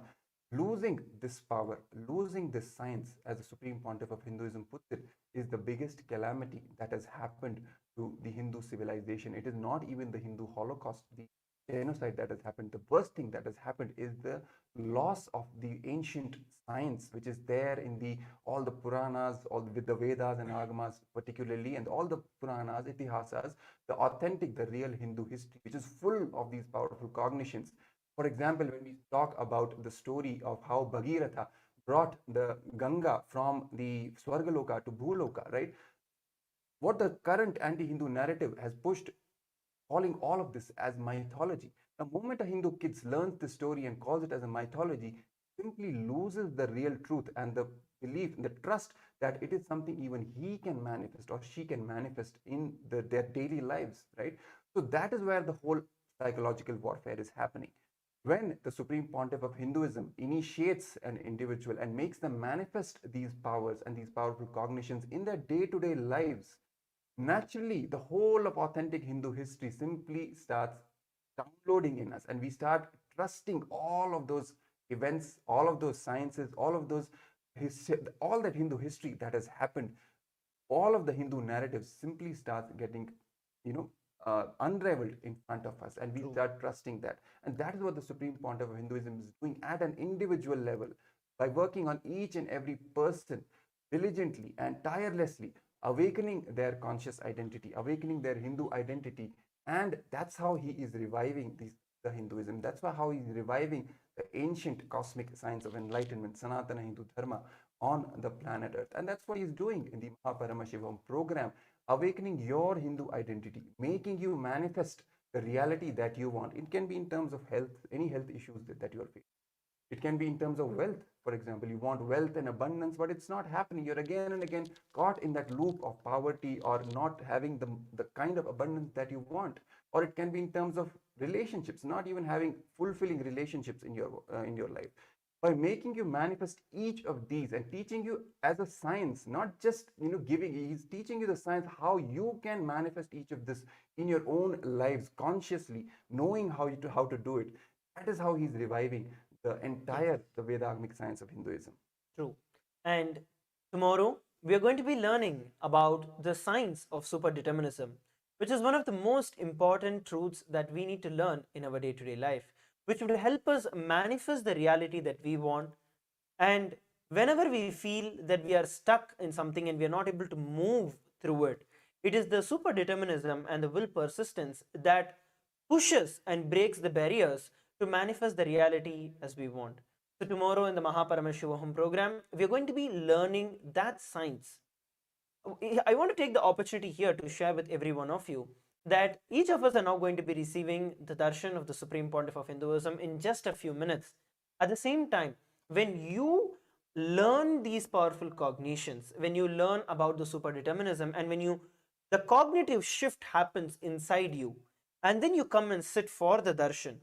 Losing this power, losing this science, as the Supreme Pontiff of Hinduism puts it, is the biggest calamity that has happened to the Hindu civilization. It is not even the Hindu Holocaust, the genocide that has happened. The worst thing that has happened is the loss of the ancient science, which is there in all the Puranas, all with the Vedas and Agamas particularly, and all the Puranas, Itihasas, the authentic, the real Hindu history, which is full of these powerful cognitions. For example, when we talk about the story of how Bhagiratha brought the Ganga from the Swargaloka to Bhuloka, right? What the current anti-Hindu narrative has pushed, calling all of this as mythology. The moment a Hindu kid learns the story and calls it as a mythology, simply loses the real truth and the belief, the trust that it is something even he can manifest or she can manifest in their daily lives, right? So that is where the whole psychological warfare is happening. When the Supreme Pontiff of Hinduism initiates an individual and makes them manifest these powers and these powerful cognitions in their day-to-day lives, naturally the whole of authentic Hindu history simply starts downloading in us, and we start trusting all of those events, all of those sciences, all of those all that Hindu history that has happened. All of the Hindu narratives simply start getting, unraveled in front of us, and we start trusting that. And that is what the Supreme Pontiff of Hinduism is doing at an individual level, by working on each and every person diligently and tirelessly, awakening their conscious identity, awakening their Hindu identity. And that's how he is reviving the Hinduism. That's how he's reviving the ancient cosmic science of enlightenment, Sanatana Hindu Dharma, on the planet Earth. And that's what he's doing in the Mahaparamashivam program, awakening your Hindu identity, making you manifest the reality that you want. It can be in terms of health, any health issues that you are facing. It can be in terms of wealth. For example, you want wealth and abundance, but it's not happening. You're again and again caught in that loop of poverty, or not having the kind of abundance that you want. Or it can be in terms of relationships, not even having fulfilling relationships in your life. By making you manifest each of these and teaching you as a science, not just he's teaching you the science how you can manifest each of this in your own lives consciously, knowing how to do it. That is how he's reviving the entire the Vedagamic science of Hinduism. True. And tomorrow we are going to be learning about the science of superdeterminism, which is one of the most important truths that we need to learn in our day-to-day life, which would help us manifest the reality that we want. And whenever we feel that we are stuck in something and we are not able to move through it, it is the superdeterminism and the will persistence that pushes and breaks the barriers to manifest the reality as we want. So tomorrow in the Mahaparamashivam program, we are going to be learning that science. I want to take the opportunity here to share with every one of you that each of us are now going to be receiving the darshan of the Supreme Pontiff of Hinduism in just a few minutes. At the same time, when you learn these powerful cognitions, when you learn about the superdeterminism, and when the cognitive shift happens inside you, and then you come and sit for the darshan,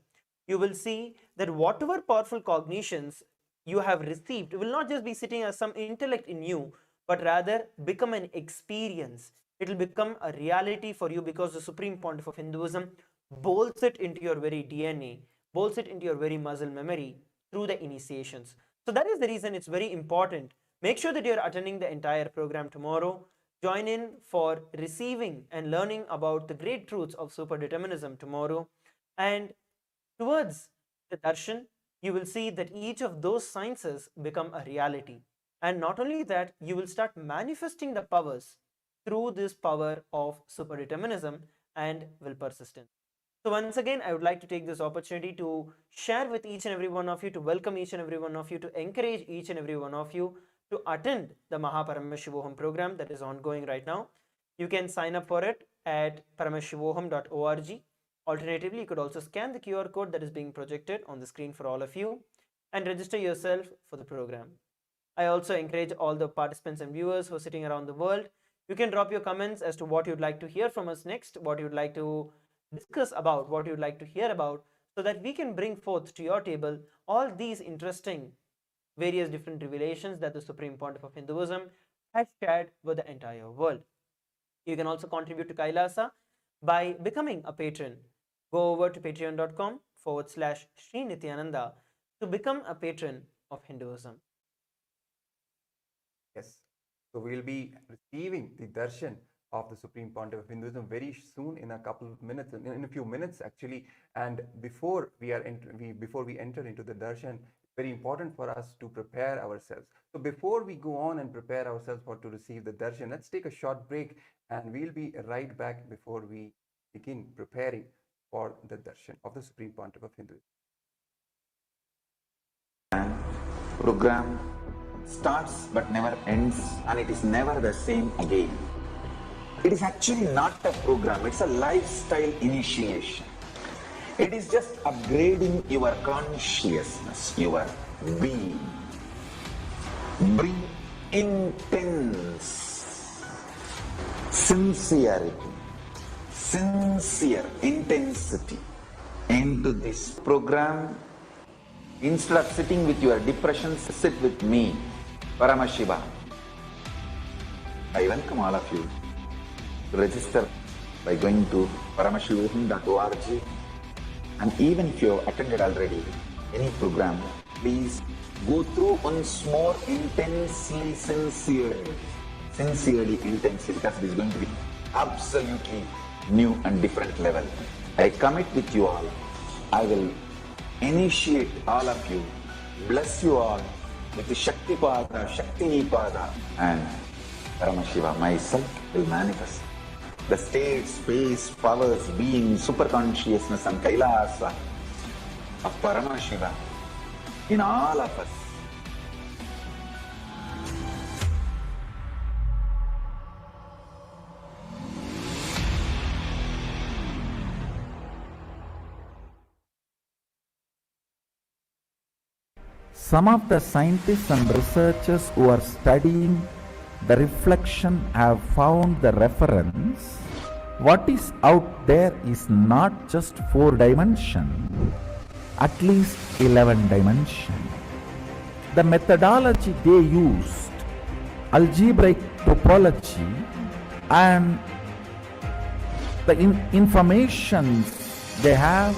you will see that whatever powerful cognitions you have received will not just be sitting as some intellect in you, but rather become an experience. It will become a reality for you because the Supreme Pontiff of Hinduism bolts it into your very DNA, bolts it into your very muscle memory through the initiations. So that is the reason it's very important. Make sure that you're attending the entire program tomorrow. Join in for receiving and learning about the great truths of superdeterminism tomorrow. And towards the darshan, you will see that each of those sciences become a reality. And not only that, you will start manifesting the powers through this power of superdeterminism and will persistence. So once again, I would like to take this opportunity to share with each and every one of you, to welcome each and every one of you, to encourage each and every one of you to attend the Paramashivoham program that is ongoing right now. You can sign up for it at paramashivoham.org. Alternatively, you could also scan the QR code that is being projected on the screen for all of you and register yourself for the program. I also encourage all the participants and viewers who are sitting around the world. You can drop your comments as to what you'd like to hear from us next, what you'd like to discuss about, what you'd like to hear about, so that we can bring forth to your table all these interesting various different revelations that the Supreme Pontiff of Hinduism has shared with the entire world. You can also contribute to Kailasa by becoming a patron. Go over to patreon.com/Sri Nithyananda to become a patron of Hinduism. Yes. So we'll be receiving the darshan of the Supreme Pontiff of Hinduism very soon, in a couple of minutes, in a few minutes actually. And before we enter into the darshan, it's very important for us to prepare ourselves. So before we go on and prepare ourselves to receive the darshan, let's take a short break, and we'll be right back before we begin preparing for the darshan of the Supreme Pontiff of Hinduism. Program starts but never ends, and it is never the same again. It is actually not a program, it's a lifestyle initiation. It is just upgrading your consciousness, your being. Bring intense sincerity, sincere intensity into this program. Instead of sitting with your depressions, sit with me, Paramashiva. I welcome all of you to register by going to paramashivoham.org. And even if you have attended already any program, please go through once more intensely, sincerely, because it is going to be absolutely new and different level. I commit with you all. I will initiate all of you, bless you all with the Shakti Pada, Shakti Pada, and Paramashiva myself will manifest the state, space, powers, being, super consciousness and Kailasa of Paramashiva in all of us. Some of the scientists and researchers who are studying the reflection have found the reference. What is out there is not just 4 dimension, at least 11 dimension. The methodology they used, algebraic topology, and the information they have,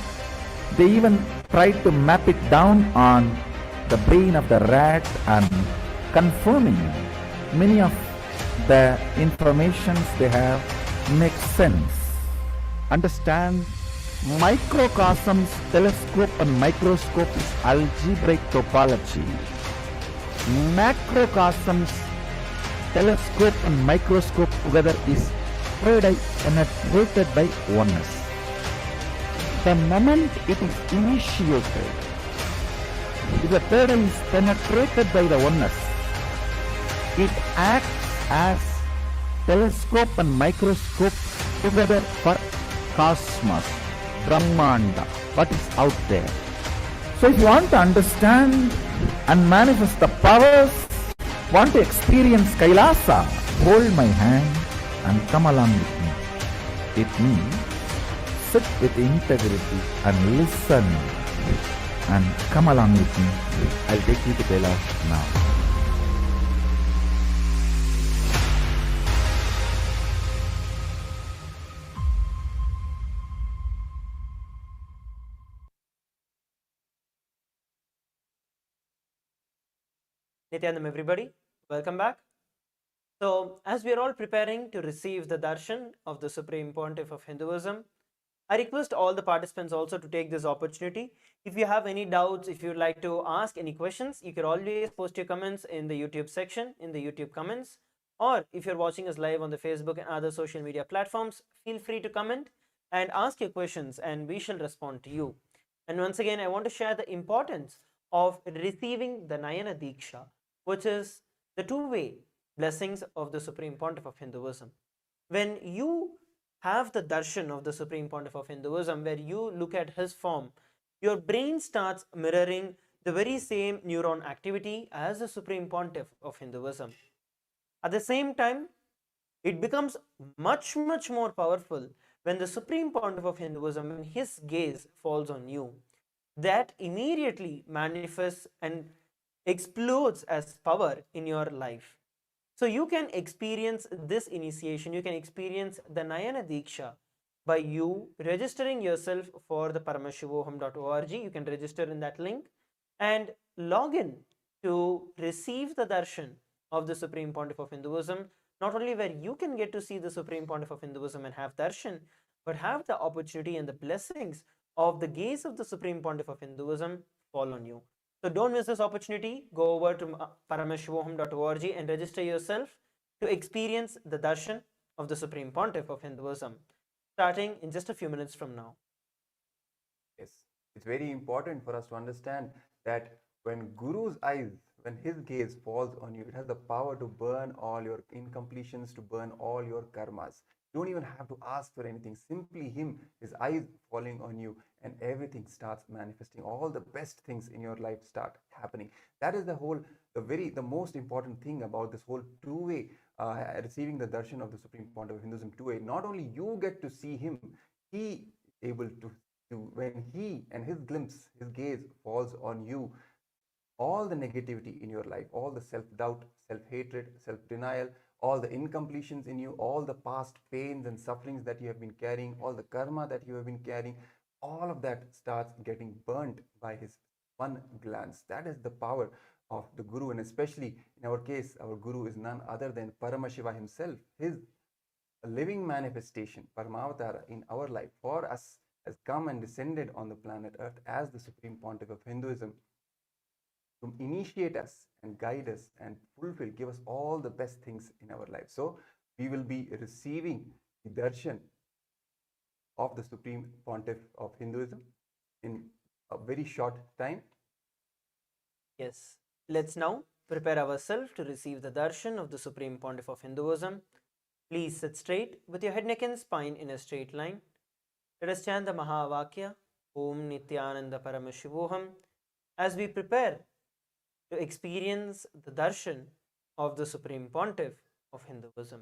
they even tried to map it down on the brain of the rat and confirming many of the informations they have makes sense. Understand, microcosms, telescope and microscope is algebraic topology. Macrocosms, telescope and microscope together is third eye penetrated by oneness. The moment it is initiated, if the third eye is penetrated by the oneness, it acts as telescope and microscope together for cosmos, Brahmanda, what is out there. So if you want to understand and manifest the powers, want to experience Kailasa, hold my hand and come along with me. It means sit with integrity and listen and come along with me. I'll take you to Kailasa now. Nithyanandam, everybody, welcome back. So, as we are all preparing to receive the darshan of the Supreme Pontiff of Hinduism, I request all the participants also to take this opportunity. If you have any doubts, if you would like to ask any questions, you can always post your comments in the YouTube section, in the YouTube comments. Or if you're watching us live on the Facebook and other social media platforms, feel free to comment and ask your questions and we shall respond to you. And once again, I want to share the importance of receiving the Nayana Diksha, which is the two-way blessings of the Supreme Pontiff of Hinduism. When you have the darshan of the Supreme Pontiff of Hinduism, where you look at his form, your brain starts mirroring the very same neuron activity as the Supreme Pontiff of Hinduism. At the same time, it becomes much, much more powerful when the Supreme Pontiff of Hinduism, when his gaze falls on you, that immediately manifests and explodes as power in your life. So you can experience this initiation, you can experience the Nayana Diksha by you registering yourself for the paramashivoham.org. You can register in that link and log in to receive the darshan of the Supreme Pontiff of Hinduism, not only where you can get to see the Supreme Pontiff of Hinduism and have darshan, but have the opportunity and the blessings of the gaze of the Supreme Pontiff of Hinduism fall on you. So don't miss this opportunity. Go over to paramashivoham.org and register yourself to experience the darshan of the Supreme Pontiff of Hinduism, starting in just a few minutes from now. Yes, it's very important for us to understand that when Guru's eyes, when his gaze falls on you, it has the power to burn all your incompletions, to burn all your karmas. You don't even have to ask for anything. Simply his eyes falling on you, and everything starts manifesting. All the best things in your life start happening. That is the most important thing about this whole two-way receiving the darshan of the Supreme Pontiff of Hinduism two-way. Not only you get to see him, he able to when he and his glimpse, his gaze falls on you, all the negativity in your life, all the self-doubt, self-hatred, self-denial, all the incompletions in you, all the past pains and sufferings that you have been carrying, all the karma that you have been carrying, all of that starts getting burnt by his one glance. That is the power of the Guru, and especially in our case, our Guru is none other than Paramashiva himself. His living manifestation, Paramavatara, in our life for us has come and descended on the planet Earth as the Supreme Pontiff of Hinduism to initiate us and guide us and give us all the best things in our life. So we will be receiving the darshan of the Supreme Pontiff of Hinduism in a very short time. Yes, let's now prepare ourselves to receive the darshan of the Supreme Pontiff of Hinduism. Please sit straight with your head, neck and spine in a straight line. Let us chant the Mahavakya, Om Nithyananda Paramshivoham, as we prepare to experience the darshan of the Supreme Pontiff of Hinduism.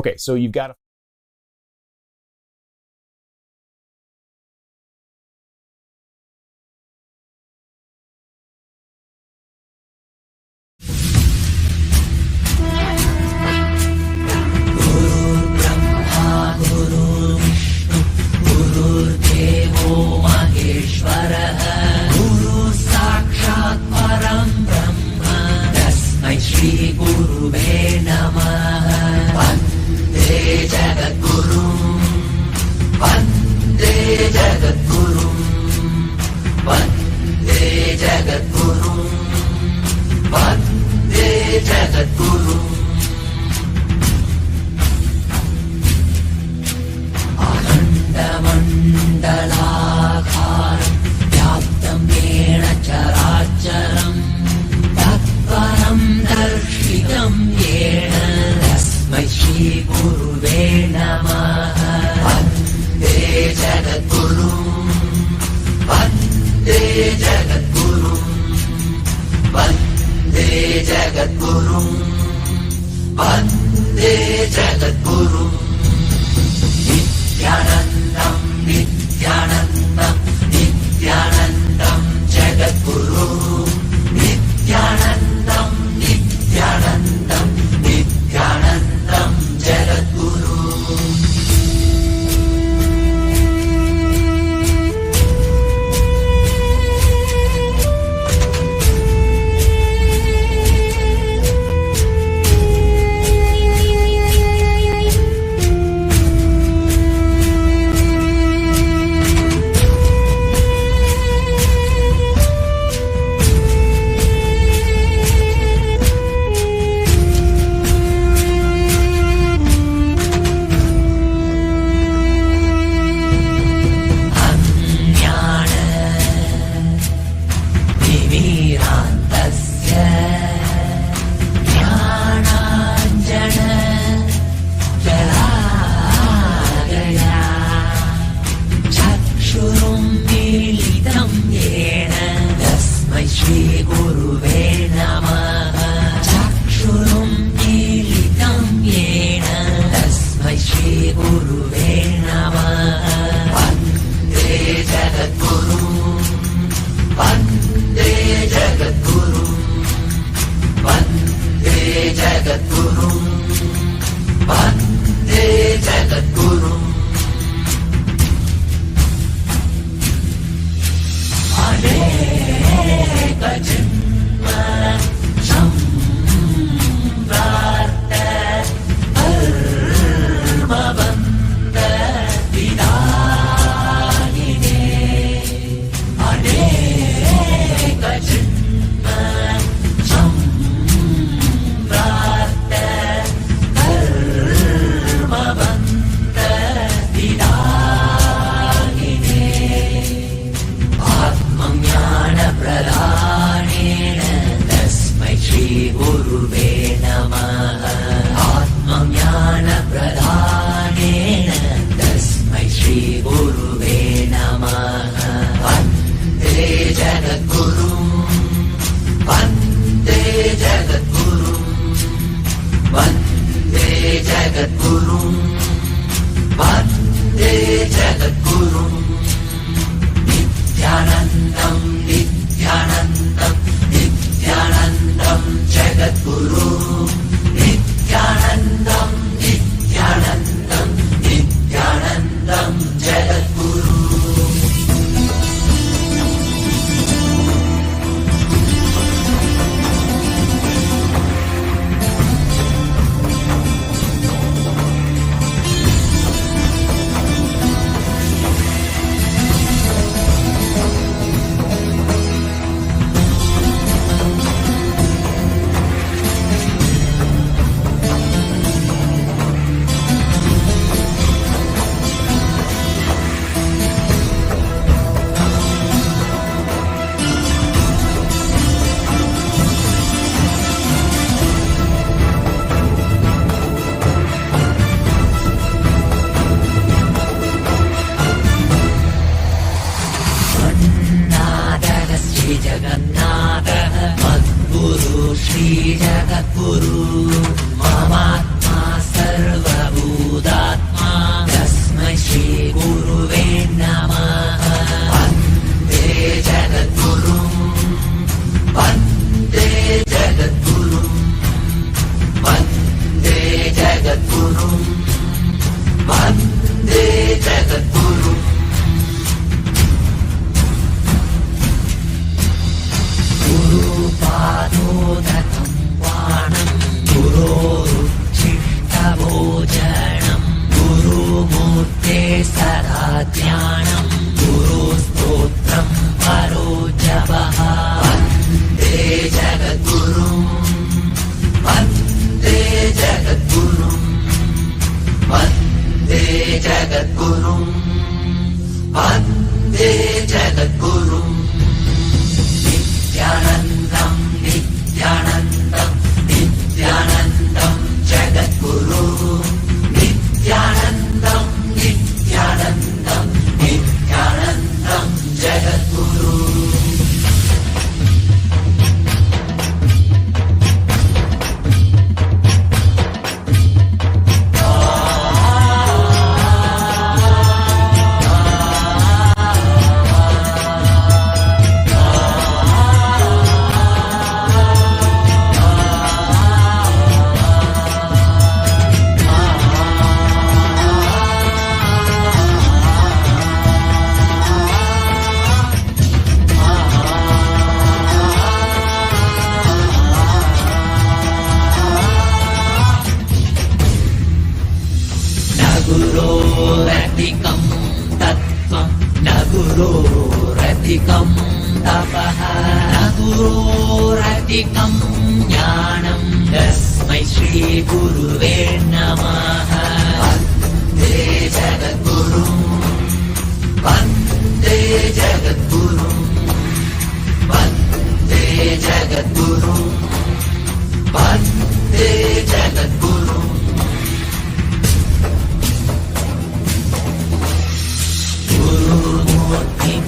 Okay, so you've got to Shri जगद्गुरु ममात्मा सर्वभूतानां सदा ध्यानं गुरुस्तोत्रं परो जपः वन्दे जगद्गुरुं वन्दे जगद्गुरुं वन्दे जगद्गुरुं वन्दे जगद्गुरुं नित्यानन्दं नित्यानन्दं नित्यानन्दं जगद्गुरु नित्यानन्दं नित्यानन्दं नित्यानन्दं जगद्गुरु गुरोरधिकं तत्त्वं न गुरोरधिकं तपः न गुरोरधिकं ज्ञानं तस्मै श्रीगुरुवे नमः वन्दे जगद्गुरुं वन्दे जगद्गुरुं वन्दे जगद्गुरुं वन्दे जगद्गुरुं गुरुमूर्तिं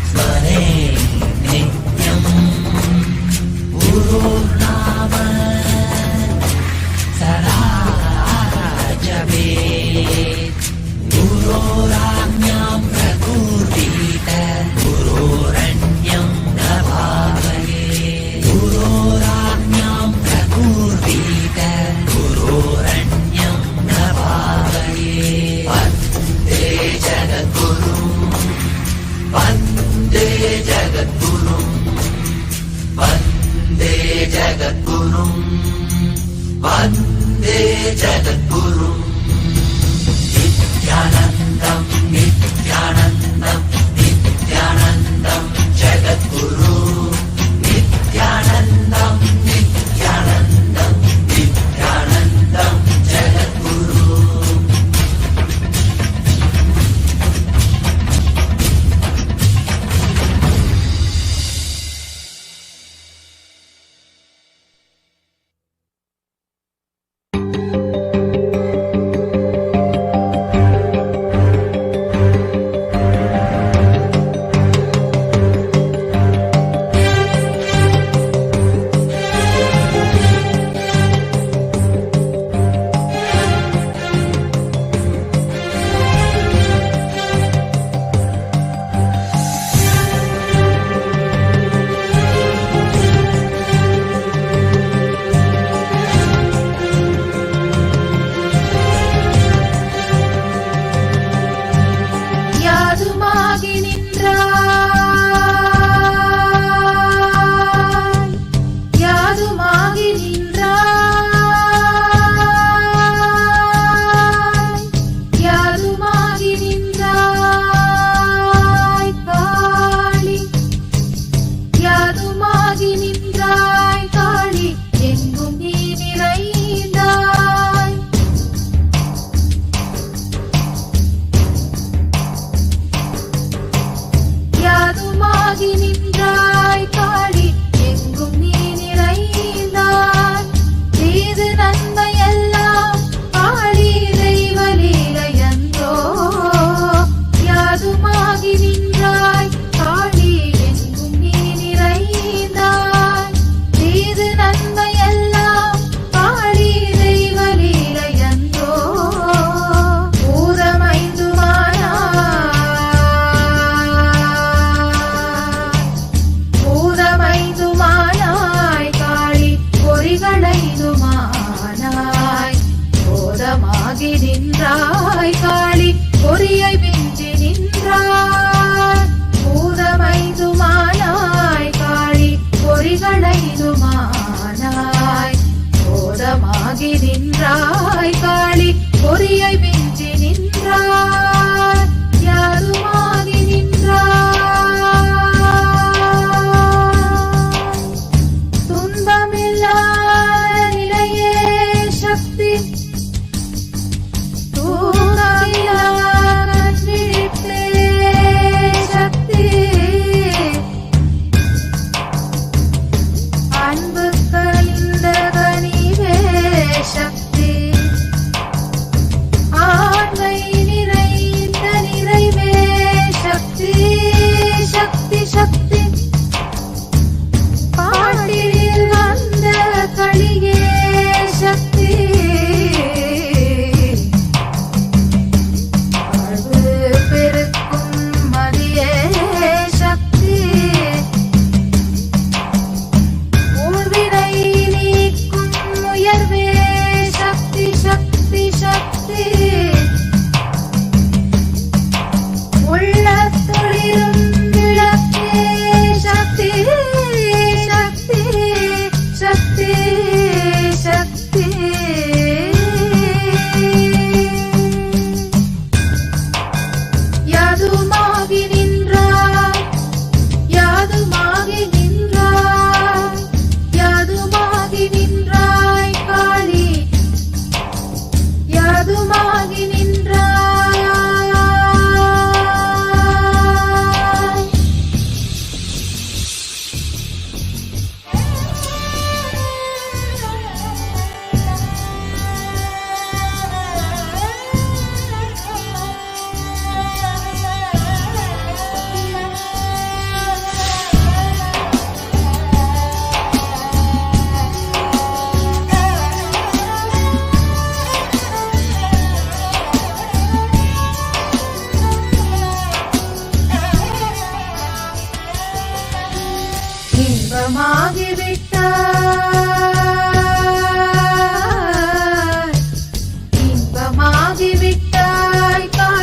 स्मरे नित्यं गुरुर्नाम सदा जपेत्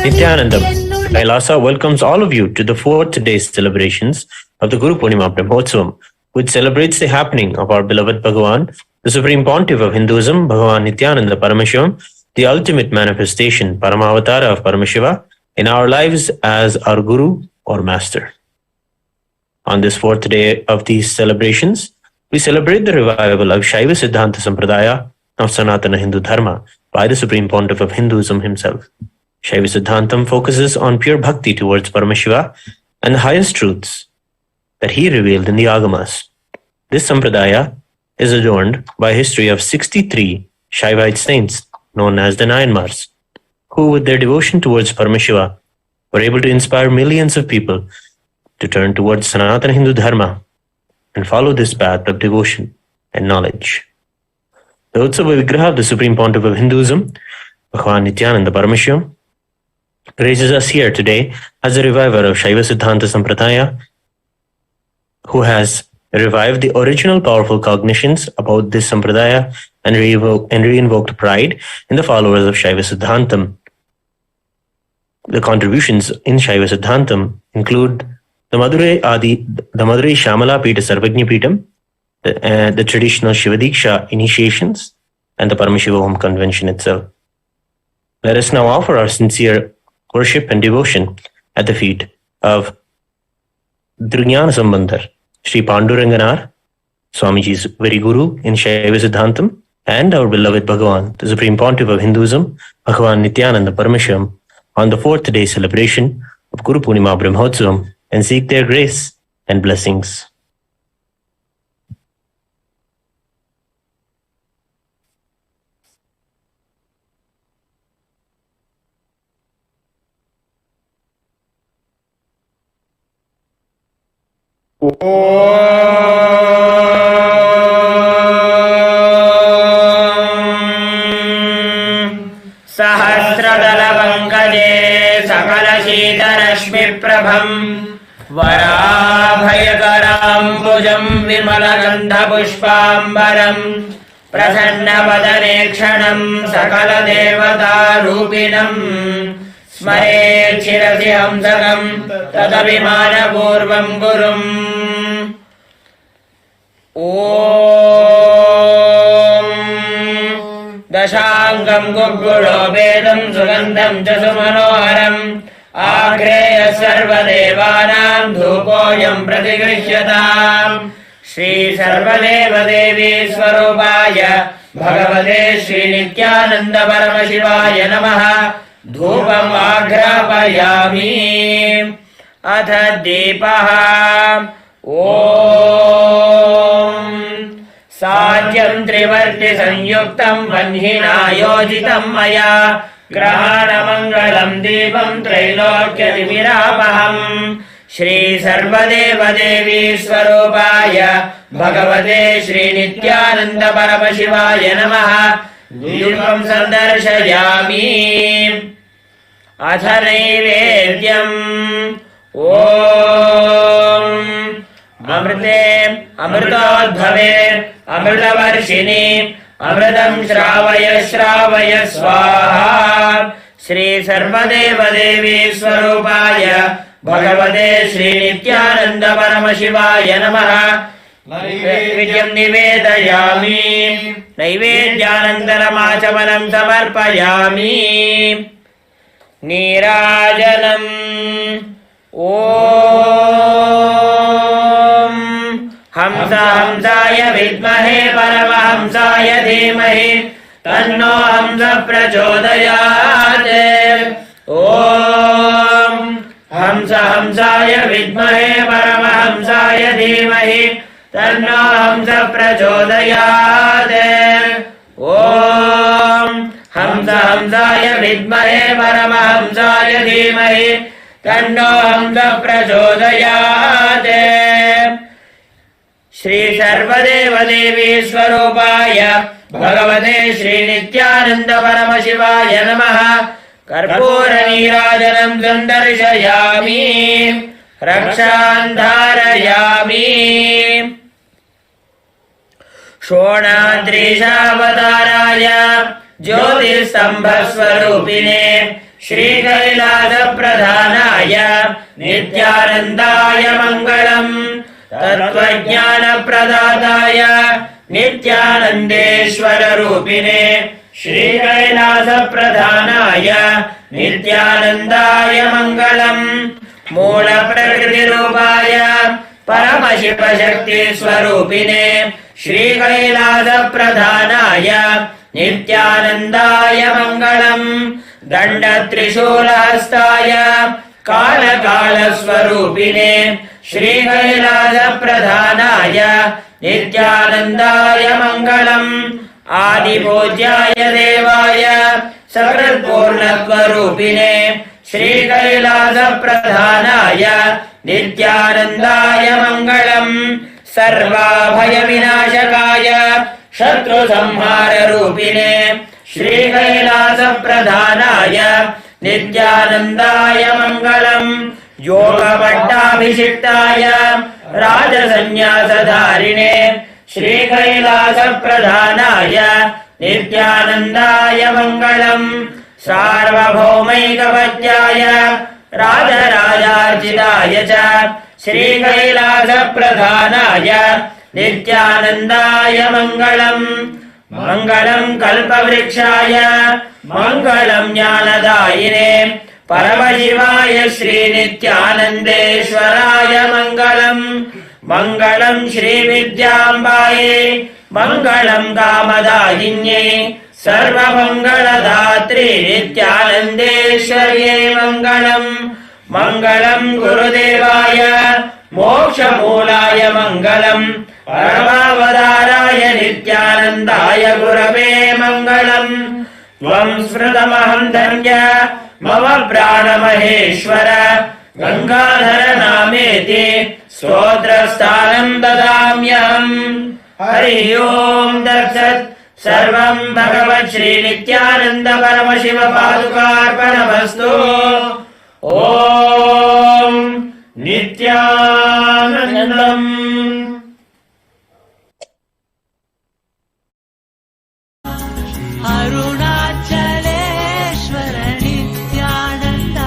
Nithyanandam, Kailasa welcomes all of you to the fourth day's celebrations of the Guru Purnima Brahmotsavam, which celebrates the happening of our beloved Bhagavan, the Supreme Pontiff of Hinduism, Bhagavan Nithyananda Paramshivam, the ultimate manifestation, Paramavatara of Paramshiva, in our lives as our Guru or Master. On this fourth day of these celebrations, we celebrate the revival of Shaiva Siddhanta Sampradaya of Sanatana Hindu Dharma by the Supreme Pontiff of Hinduism himself. Shaiva Siddhantam focuses on pure bhakti towards Paramashiva and the highest truths that he revealed in the Agamas. This Sampradaya is adorned by a history of 63 Shaivite saints known as the Nayanmars, who with their devotion towards Paramashiva were able to inspire millions of people to turn towards Sanatana Hindu Dharma and follow this path of devotion and knowledge. The Utsava Vigraha of the Supreme Pontiff of Hinduism, Bhagavan Nithyananda Paramshivam, raises us here today as a reviver of Shaiva Siddhanta Sampradaya, who has revived the original powerful cognitions about this Sampradaya and reinvoked pride in the followers of Shaiva Siddhantam. The contributions in Shaiva Siddhantam include the Madurai Shamala Pita Sarvagnya Pitam, the traditional Shivadiksha initiations, and the Paramashiva Home Convention itself. Let us now offer our sincere worship and devotion at the feet of Dhrunyana Sambandhar, Sri Panduranganar, Swamiji's very Guru in Shaiva Siddhantam, and our beloved Bhagavan, the Supreme Pontiff of Hinduism, Bhagavan Nithyananda Paramshivam, on the fourth day celebration of Guru Purnima Brahmotsavam, and seek their grace and blessings. सहस्रदलपङ्कजे सकलशीतरश्मिप्रभम् वराभयकराम्बुजम् विमलगन्धपुष्पाम्बरम् प्रसन्नवदनेक्षणम् सकलदेवतारूपिणम् स्मरेत् शिरसि हंसकम् तदभिमानपूर्वम् गुरुम्। ॐ दशाङ्गम् गुग्गुळोपेदम् सुगन्धम् च सुमनोहरम् आग्रेय सर्वदेवानाम् धूपोऽयम् प्रतिगृह्यताम्। श्री सर्वदेवदेवी स्वरूपाय भगवते श्रीनित्यानन्द परमशिवाय नमः। धूपम् आघ्रापयामि। अथ दीपः। ॐ साध्यम् त्रिवर्ति संयुक्तम् वह्निना योजितम् मया ग्रहाणमङ्गलम् दीपम् त्रैलोक्यतिमिरापहम्। श्री सर्वदेवदेवी स्वरूपाय भगवते श्रीनित्यानन्द परमशिवाय नमः। दीपम् सन्दर्शयामि। अथ नैवेद्यम्। ॐ अमृते अमृतोद्भवे अमृतवर्षिणि अमृतम् श्रावय श्रावय स्वाहा। श्री सर्वदेवदेवी स्वरूपाय भगवते श्रीनित्यानन्द परमशिवाय नमः। नैवेद्यम् निवेदयामि। नैवेद्यानन्तरमाचमनम् समर्पयामि। नीराजनम्। ॐ हंस हंसाय विद्महे परमहंसाय धीमहि तन्नो हंस प्रचोदयात्। ॐ हंस हंसाय विद्महे परमहंसाय धीमहि तन्नो हंस प्रचोदयात्। ॐ हंस हंसाय विद्महे परमहंसाय धीमहि तन्नो हंस प्रचोदयात्। श्री सर्वदेवदेवी स्वरूपाय भगवते श्रीनित्यानन्द परमशिवाय नमः। कर्पूरनीराजनम् सन्दर्शयामि। रक्षान् धारयामि। षोणाद्रीशावताराय ज्योतिस्तम्भस्वरूपिणे श्रीकैलासप्रधानाय नित्यानन्दाय मङ्गलम् तत्त्वज्ञानप्रदाताय नित्यानन्देश्वररूपिणे श्रीकैलासप्रधानाय नित्यानन्दाय मङ्गलम् मूलप्रकृतिरूपाय परमशिवशक्तिस्वरूपिणे श्रीकैलासप्रधानाय नित्यानन्दाय मङ्गलम् दण्डत्रिशूलहस्ताय कालकालस्वरूपिणे श्रीकैलासप्रधानाय नित्यानन्दाय मङ्गलम् आदिपूज्याय देवाय सकलपूर्णत्वरूपिणे श्रीकैलासप्रधानाय नित्यानन्दाय मङ्गलम् सर्वाभयविनाशकाय शत्रुसंहाररूपिणे श्रीकैलासप्रधानाय नित्यानन्दाय मङ्गलम् योगपट्टाभिषिक्ताय राजसन्न्यासधारिणे श्रीकैलासप्रधानाय नित्यानन्दाय मङ्गलम् सार्वभौमैकवत्याय राजराजार्चिताय च श्रीकैलासप्रधानाय नित्यानन्दाय मङ्गलम् मङ्गलम् कल्पवृक्षाय मङ्गलम् ज्ञानदायिने परमशिवाय श्रीनित्यानन्देश्वराय मङ्गलम् मङ्गलम् श्रीविद्याम्बायै मङ्गलम् कामदायिन्यै सर्वमङ्गलदात्री नित्यानन्देश्वर्यै मङ्गलम् मङ्गलम् गुरुदेवाय मोक्षमूलाय मङ्गलम् परमावताराय नित्यानन्दाय गुरवे मङ्गलम् त्वम् स्मृतमहम् धन्य मम प्राणमहेश्वर गङ्गाधर नामेति स्तोत्रस्थानम् ददाम्यहम् हरि ओम् तत्सत् सर्वम् भगवत् श्री नित्यानन्द परमशिव पादुकार्पणमस्तु ॐ नित्यानन्दम् अरुणाचलेश्वर नित्यानन्द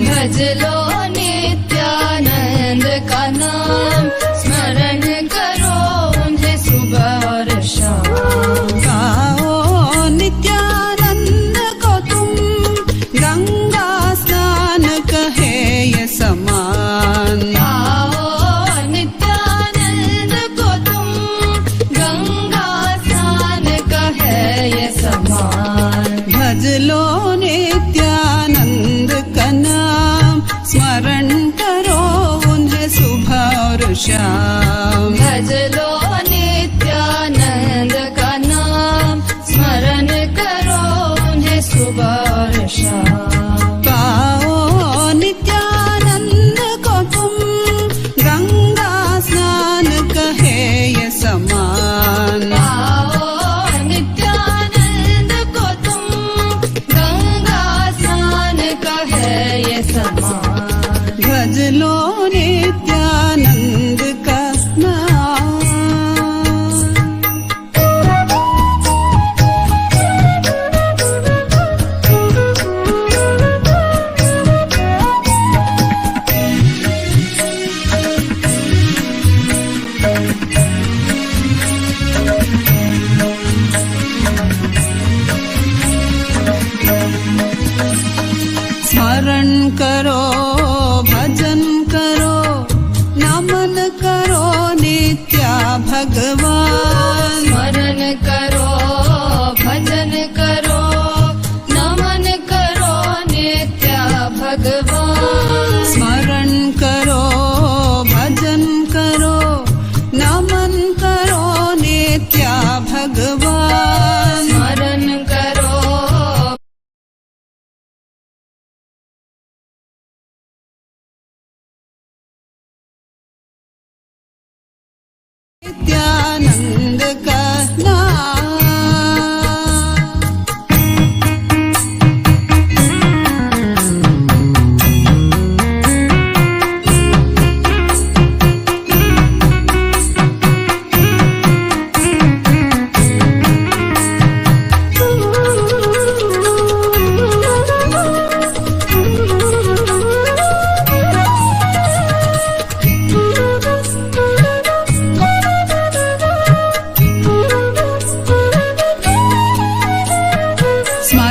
भज लो नित्यानंद का नाम स्मरण करो उन्हें सुबह और शाम गाओ नित्यानंद को तुम गंगा स्नान कहे ये समान गाओ नित्यानंद को तुम गंगा स्नान कहे ये समान भज लो नित्यानंद का नाम स्मरण करो उन्हें सुबह और शाम भज लो नित्यानंद का नाम स्मरण करो उन्हें सुबह और शाम गाओ नित्यानंद को तुम गंगा स्नान कहे ये समान गाओ नित्यानंद को तुम गंगा स्नान कहे ये समान भज लो नित्यानंद का नाम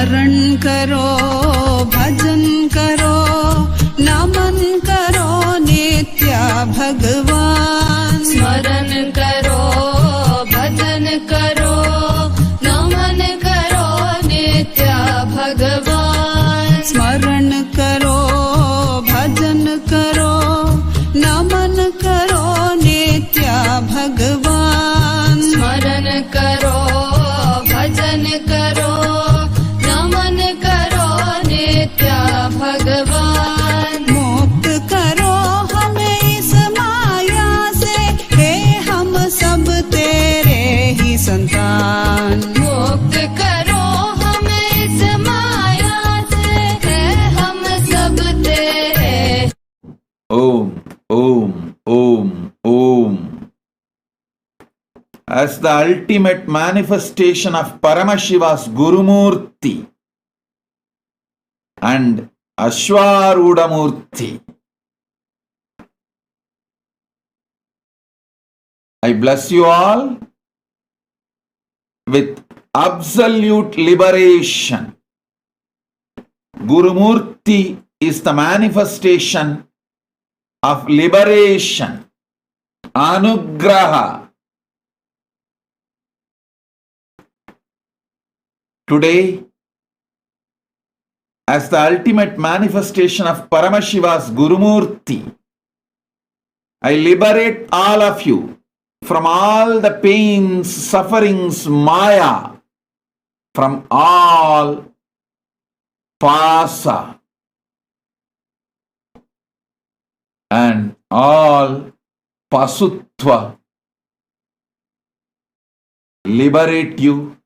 स्मरण करो भजन करो नमन करो नित्य भगवान स्मरण करो भजन करो नमन करो नित्य भगवान स्मरण करो भजन करो नमन करो नित्य भगवान स्मरण करो भजन करो नमन करो नित्य भगवान मुक्त करो हमें इस माया से हे हम सब तेरे ही संतान मुक्त करो हमें इस माया से है हम सब तेरे Om, Om, Om, Om. As the ultimate manifestation of Paramashiva's Gurumurti and Ashwarudha Murty, I bless you all with absolute liberation. Gurumurti is the manifestation of liberation, anugraha. Today, as the ultimate manifestation of Paramashiva's Gurumurti, I liberate all of you from all the pains, sufferings, maya, from all pasa and all pasutva. Liberate you,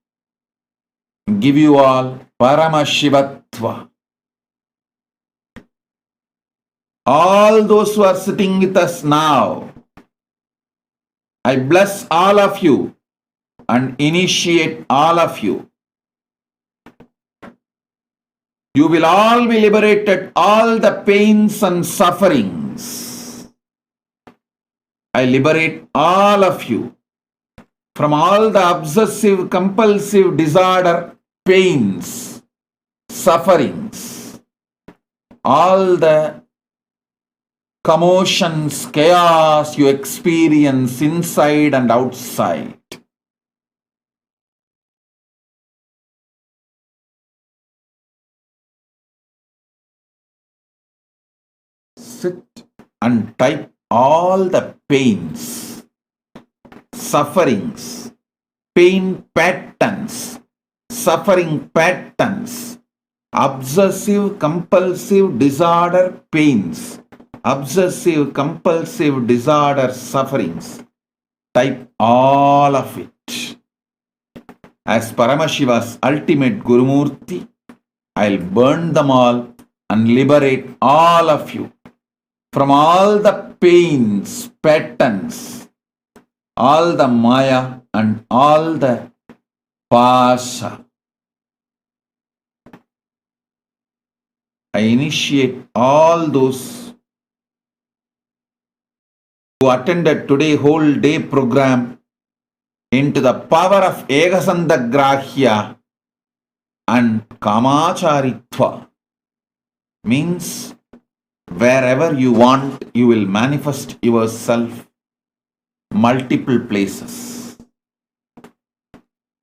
give you all Paramashivatva. All those who are sitting with us now, I bless all of you and initiate all of you. You will all be liberated, all the pains and sufferings. I liberate all of you from all the obsessive, compulsive disorder, pains, sufferings, all the commotions, chaos you experience inside and outside. Sit and type all the pains, sufferings, pain patterns, suffering patterns, obsessive compulsive disorder pains, obsessive compulsive disorder sufferings. Type all of it. As Paramashiva's ultimate Gurumurti, I'll burn them all and liberate all of you from all the pains, patterns, all the maya and all the pasa. I initiate all those who attended today whole day program into the power of Ekasandagrahya and Kamacharitva. Means wherever you want, you will manifest yourself multiple places.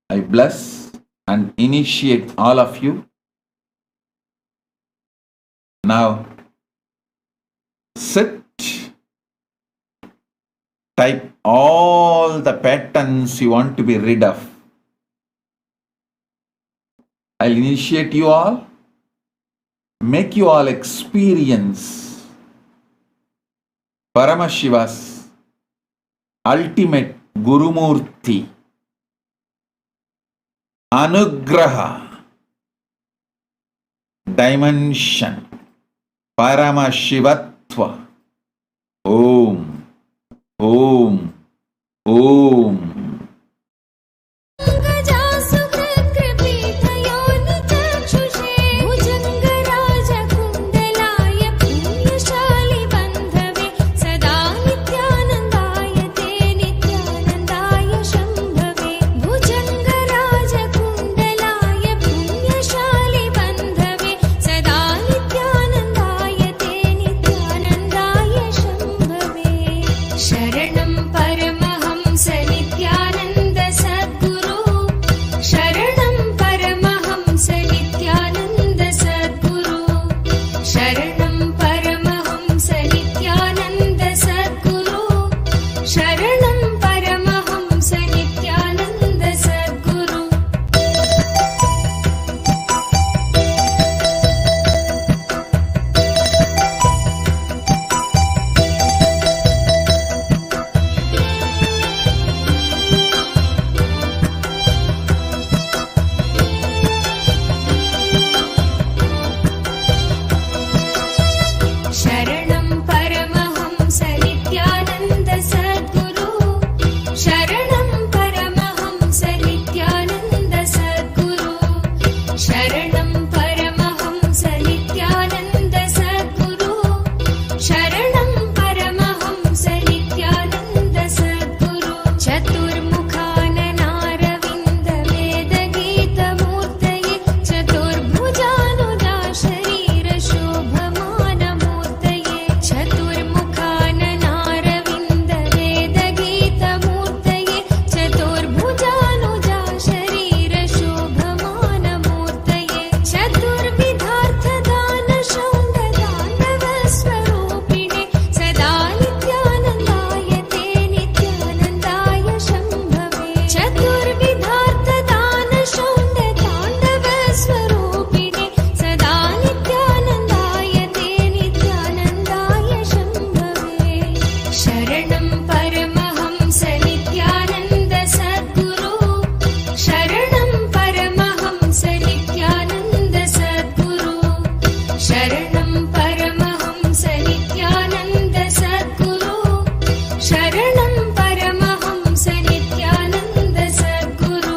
I bless and initiate all of you. Now, sit, type all the patterns you want to be rid of. I'll initiate you all, make you all experience Paramashiva's ultimate Gurumurti, Anugraha, dimension, Paramashivatva. Om, Om, Om. Shali शरणं परमहंस नित्यानन्द सद्गुरु शरणं परमहंस नित्यानन्द सद्गुरु चतुर्मुखाननारविन्द वेदगीतमूर्तये चतुर्भुजानुजा शरीर शोभमानमूर्तये चतुर्मुखाननारविन्द वेदगीतमूर्तये चतुर्भुजानुजा शरीर शोभमानमूर्तये चतुर्विधार्थदानशौण्डदानवस्वरूपिणे सदा नित्यानन्दाय ते नित्यानन्दाय शम्भवे चतुर्विधार्थदानशौण्डदानवस्वरूपिणे सदा नित्यानन्दाय ते नित्यानन्दाय शम्भवे शरणं परमहंस नित्यानन्द सद्गुरु शरणं परमहंस नित्यानन्द सद्गुरु शरणं परमहंस नित्यानन्द सद्गुरु शरणं परमहंस नित्यानन्द सद्गुरु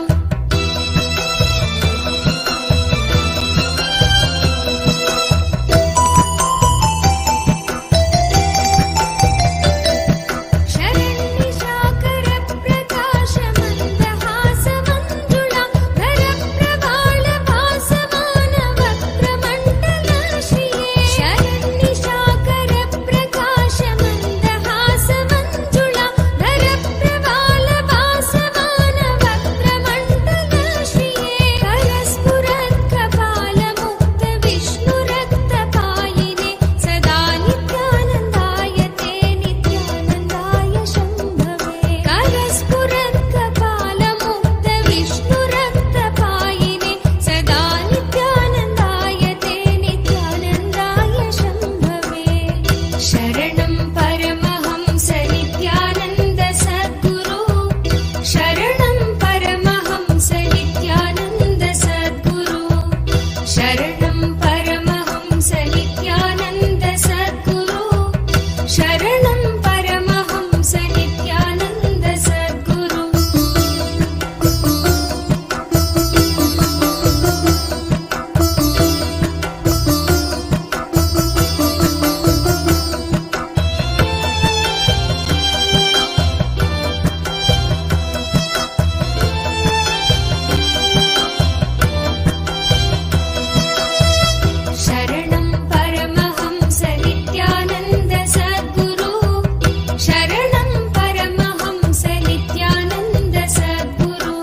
शरण्यशाकर प्रकाश मन्दहासमञ्जुळा धरप्रवाळ भासमान वक्त्रमण्डलश्रिये शरण्यशाकर प्रकाश मन्दहासमञ्जुळा धरप्रवाळ भासमान वक्त्रमण्डलश्रिये करस्फुरत्कपालमुक्त विष्णुरक्तपायिने सदा नित्यानन्दाय ते नित्यानन्दाय शम्भवे करस्फुरत्कपालमुक्त विष्णुरक्तपायिने सदा नित्यानन्दाय ते नित्यानन्दाय शम्भवे शरणं परमहंस नित्यानन्द सद्गुरु शरणं परमहंस नित्यानन्द सद्गुरु शरणं परमहंस नित्यानन्द सद्गुरु शरणं परमहंस नित्यानन्द सद्गुरु शरणं परमहंस नित्यानन्द सद्गुरु शरणं परमहंस नित्यानन्द सद्गुरु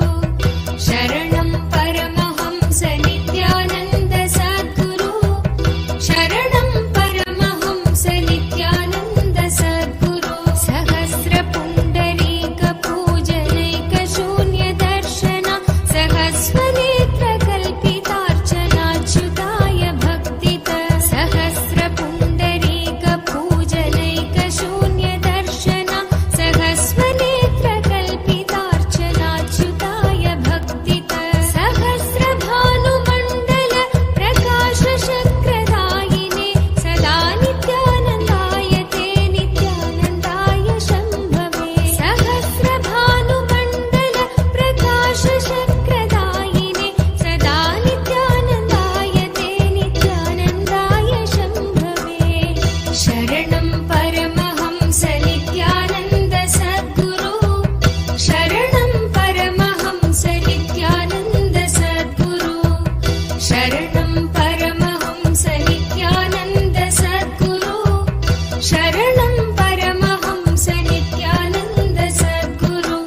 शरणं परमहंस नित्यानन्द सद्गुरु शरणं परमहंस नित्यानन्द सद्गुरु सहस्रपुण्डरीकपूजनैकशून्यदर्शन सहस्रनेत्रकल्पितार्चनाच्युताय भक्तित सहस्रपुण्डरीकपूजनैकशून्यदर्शन सहस्रनेत्रकल्पितार्चनाच्युताय भक्तित सहस्रभानुमण्डल प्रकाशचक्रदायिने सदा नित्यानन्दाय ते नित्यानन्दाय शम्भवे सहस्रभानुमण्डल प्रकाशचक्रदायिने सदा नित्यानन्दाय ते नित्यानन्दाय शम्भवे शरणं परमहंस नित्यानन्द सद्गुरु शरणं परमहंस नित्यानन्द सद्गुरु शरणं परमहंस नित्यानन्द सद्गुरु शरणं परमहंस नित्यानन्द सद्गुरु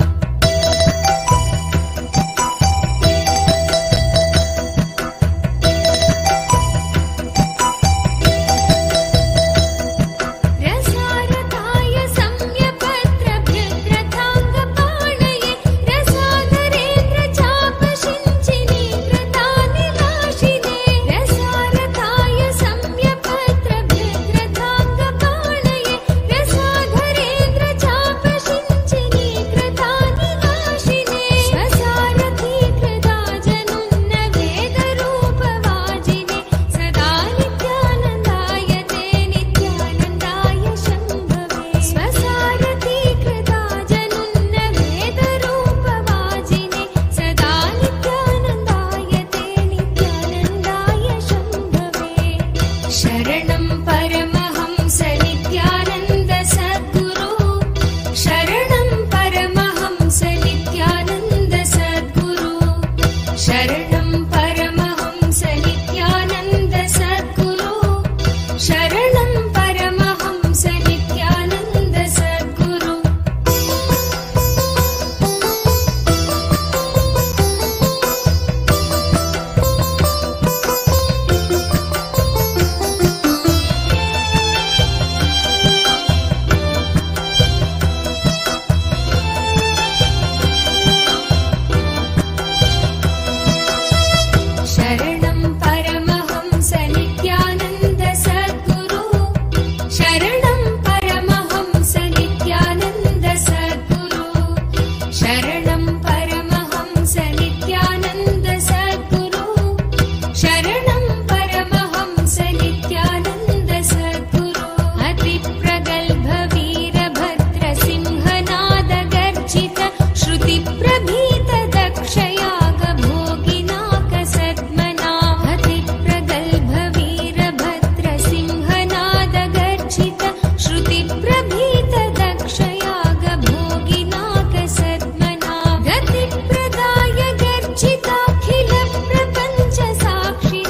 रसारताय सम्यपत्रभ्यग्रथाङ्गपाणये रसाधरेन्द्र चापशिञ्चिनी कृतानिलाशिने शरणं परमहंस नित्यानन्द सद्गुरो अतिप्रगल्भ वीरभद्र सिंहनाद गर्जित श्रुतिप्रभीत दक्षयाग भोगिनाक सद्मना अतिप्रगल्भ वीरभद्र सिंहनाद गर्जित श्रुतिप्रभीत दक्षयाग भोगिनाक सद्मना गतिप्रदाय गर्जिताखिल प्रपञ्च साक्षि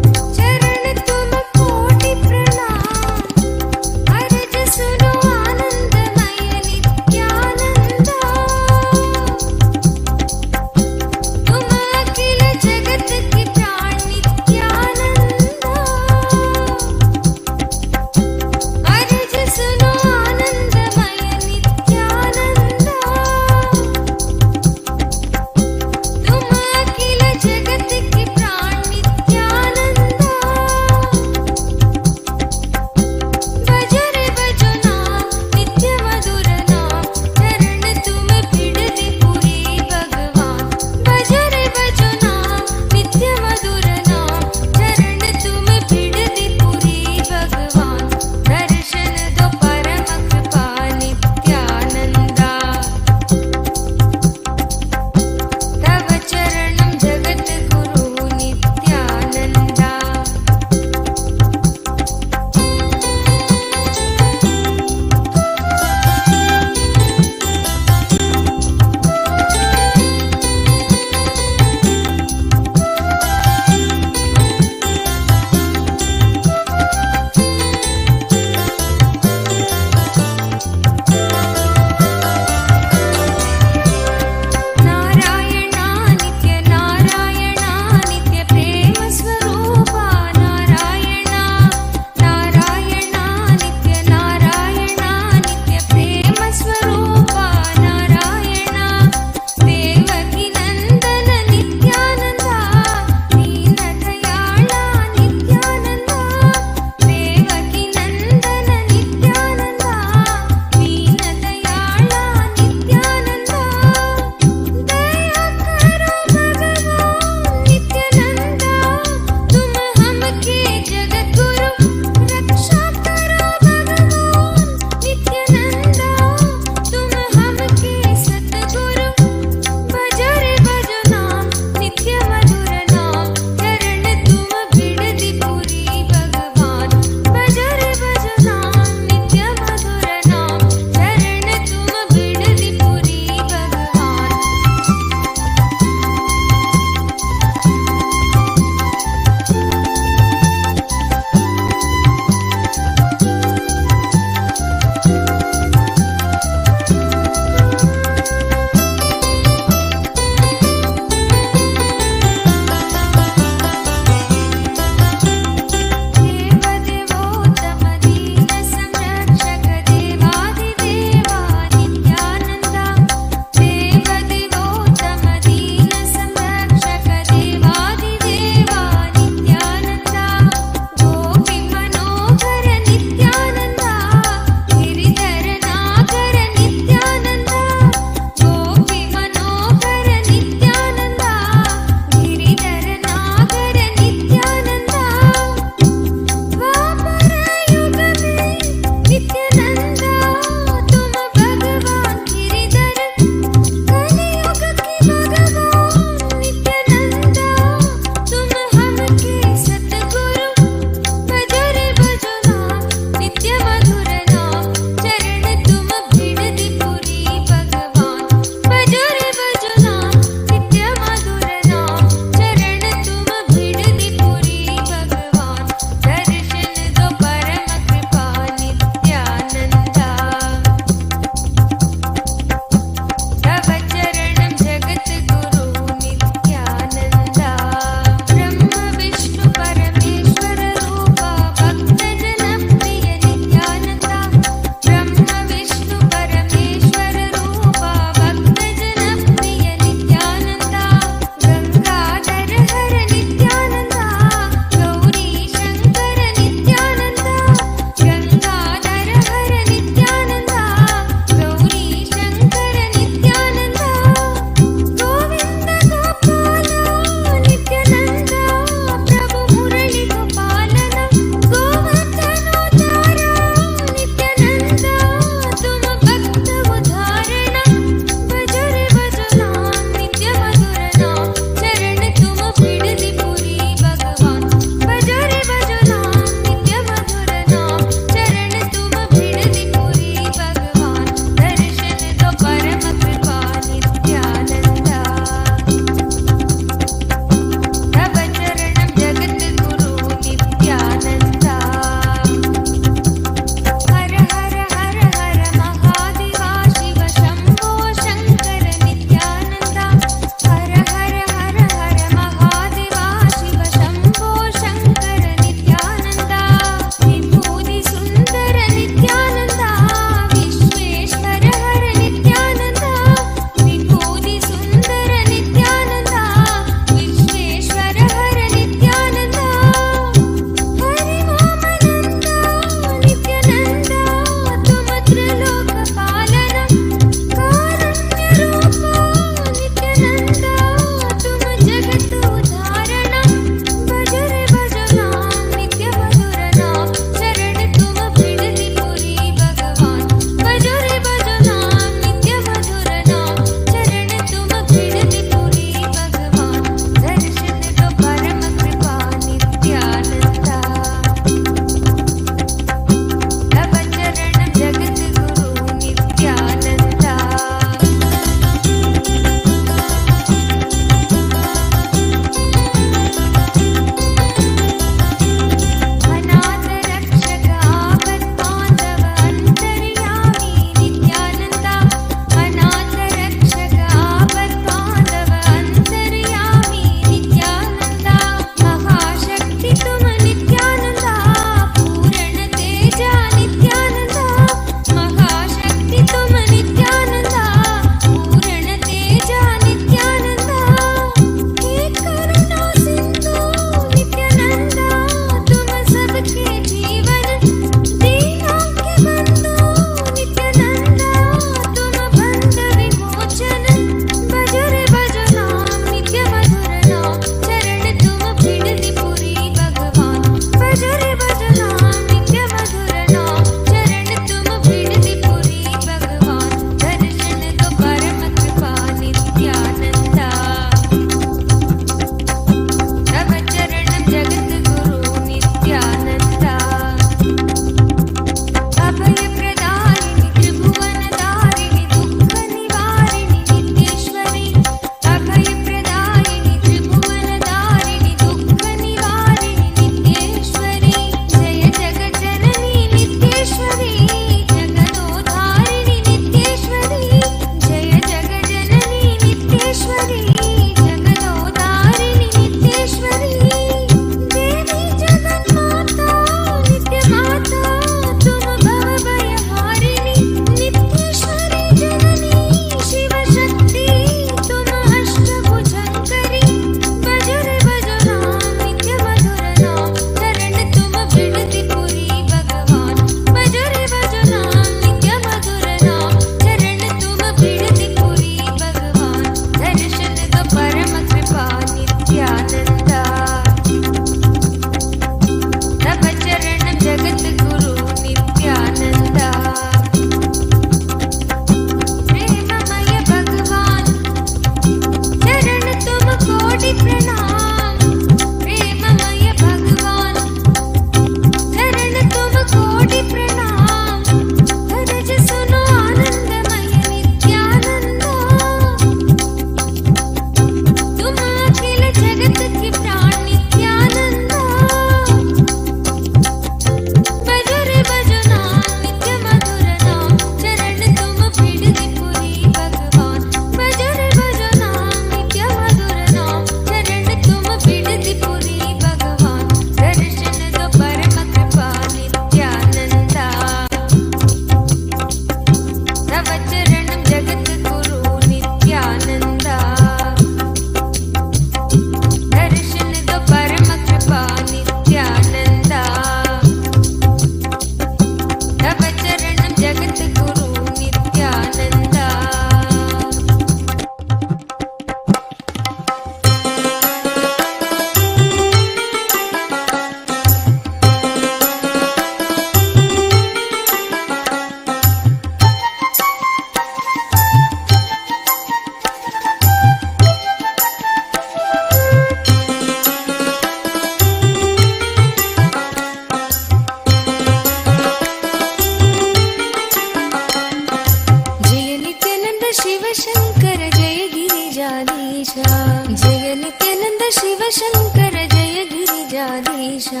शंकर जय गिरिजाधीशा,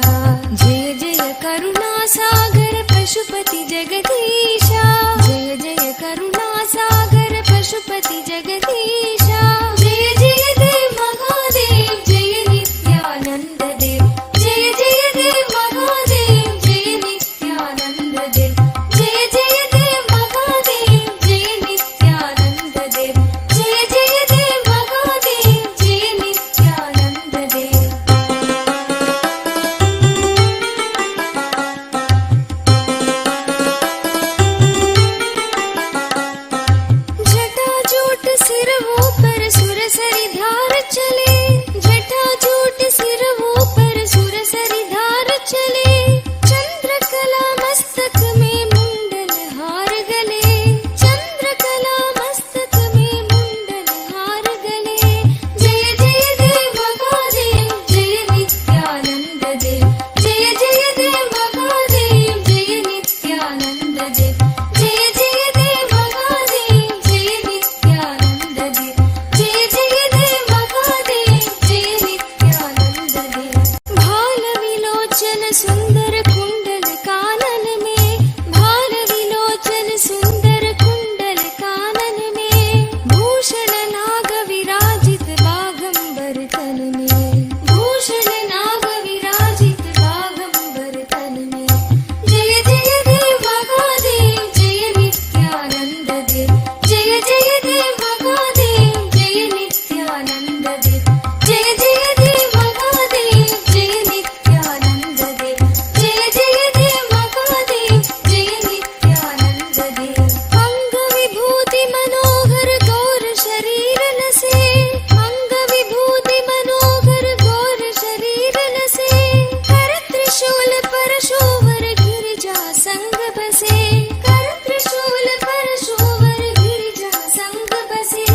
जय जय करुणा सागर पशुपति जगदीशा, जय जय करुणा सागर पशुपति जगदीशा, जय जय देव महादेव जय नित्यानंद देव, जय जय देव महादेव जय नित्यानंद देव, जय जय देव महादेव जय नित्यानंद देव, जय जय देव महादेव जय नित्यानंद देव। जटाजूट सिरवों पर सुरसरी धार चले, जटाजूट सिरवों पर सुरसरी धार चले, चंद्रकला मस्तक में मुंडन हार गले, चंद्रकला मस्तक में मुंडन हार गले, जय जय देव महादेव जय नित्यानंद देव, जय जय देव महादेव जय नित्यानंद देव, जय जय देव महादेव जय नित्यानंद देव, जय जय देव महादेव जय नित्यानंद देव। भाल विलोचन सुंदर कुंडल कानन में, भाल विलोचन सुंदर कुंडल कानन में, भूषण नाग विराजित बागंबर तन में, भूषण नाग विराजित बागंबर तन में, जय जय देव महादेव जय नित्यानंद देव, जय जय देव महादेव जय नित्यानंद देव, जय जय देव महादेव जय नित्यानंद देव, जय जय देव महादेव जय नित्यानंद देव। अंग विभूति मनोहर गौर शरीर लसे, अंग विभूति मनोहर गौर शरीर लसे, कर त्रिशूल परशुवर गिरिजा संग बसे, कर त्रिशूल परशुवर गिरिजा संग बसे,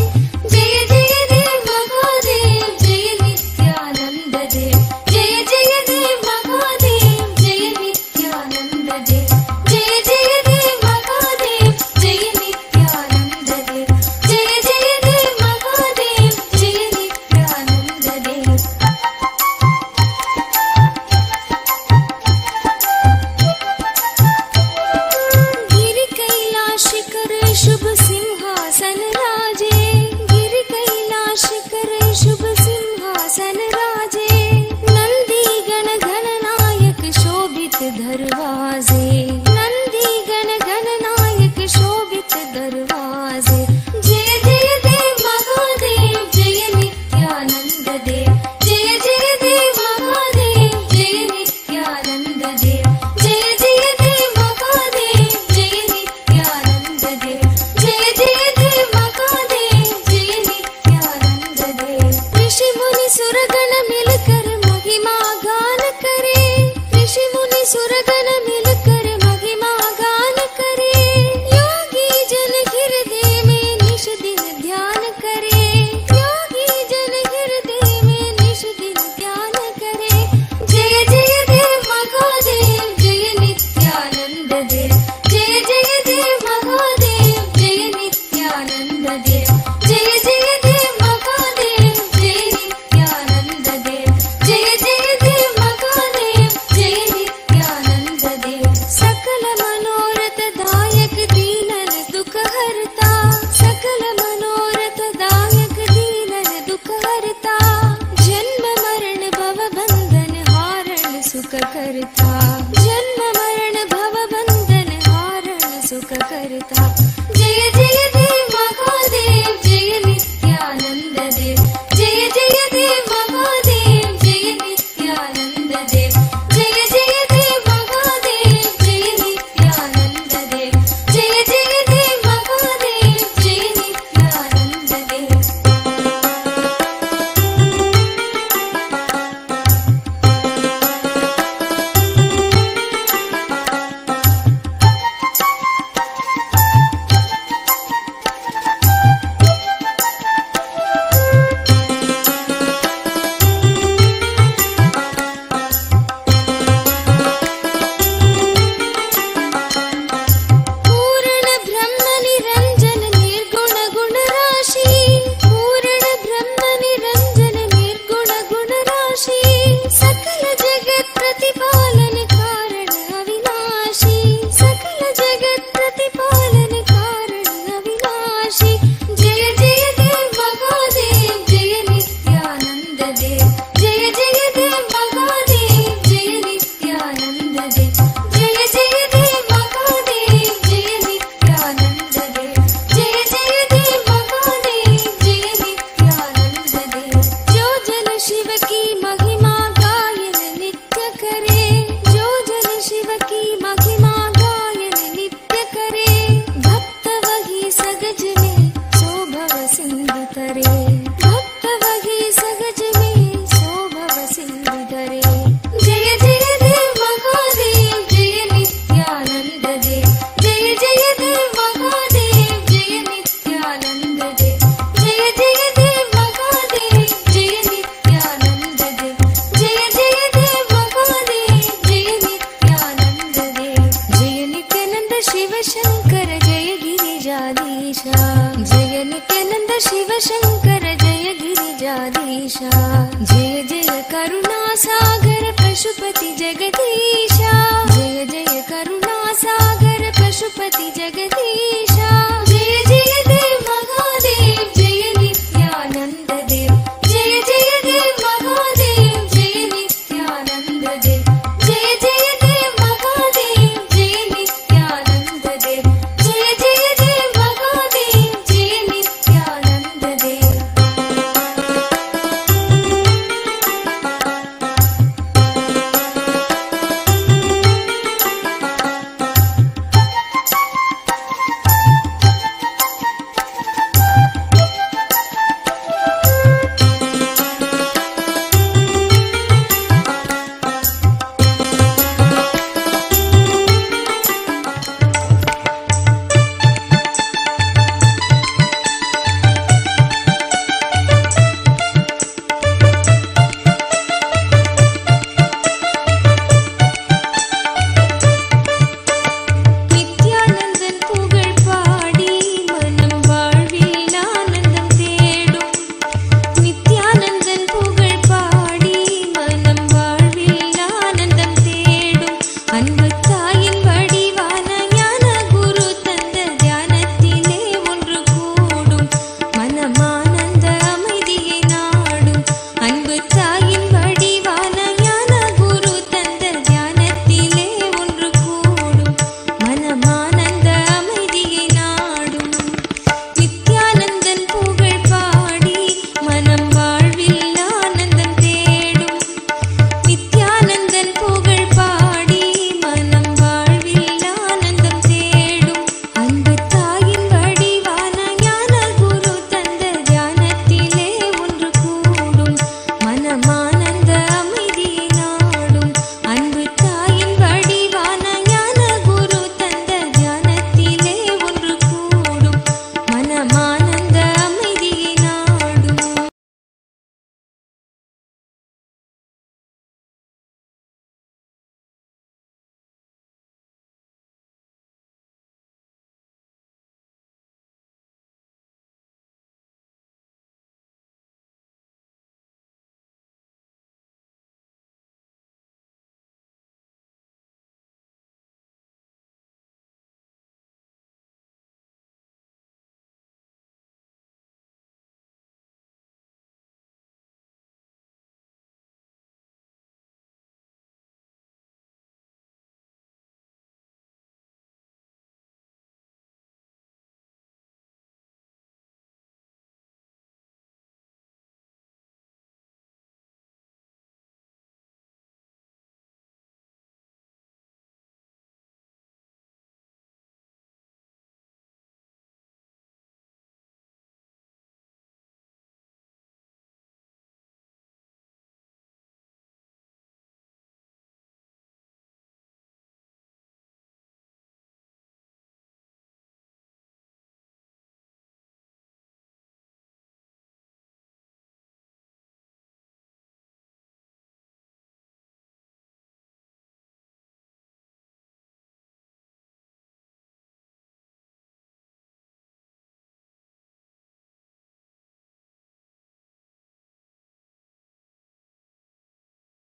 जय जय देव महादेव जय नित्यानंद देव, जय जय देव महादेव जय नित्यानंद देव, जय जय देव महादेव जय नित्यानंद देव, जय जय देव महादेव जय नित्यानंद देव। गिरि कैलाश कर शुभ सिंहासन राजे, गिरि कैलाश कर शुभ सिंहासन राजे, नंदी गण गणनायक शोभित दरवाजे, नंदी गण गणनायक शोभित दरवाजे, जय जय देव महादेव जय नित्यानंद देव, जय जय देव महादेव जय नित्यानंद देव, जय जय देव महादेव जय नित्यानंद देव, जय जय देव महादेव जय नित्यानंद देव। ऋषि मुनि सुरगण मिलकर महिमा गान करे, ऋषि मुनि सुरगण मिलकर महिमा शिव शङ्कर जय गिरिजाधीशा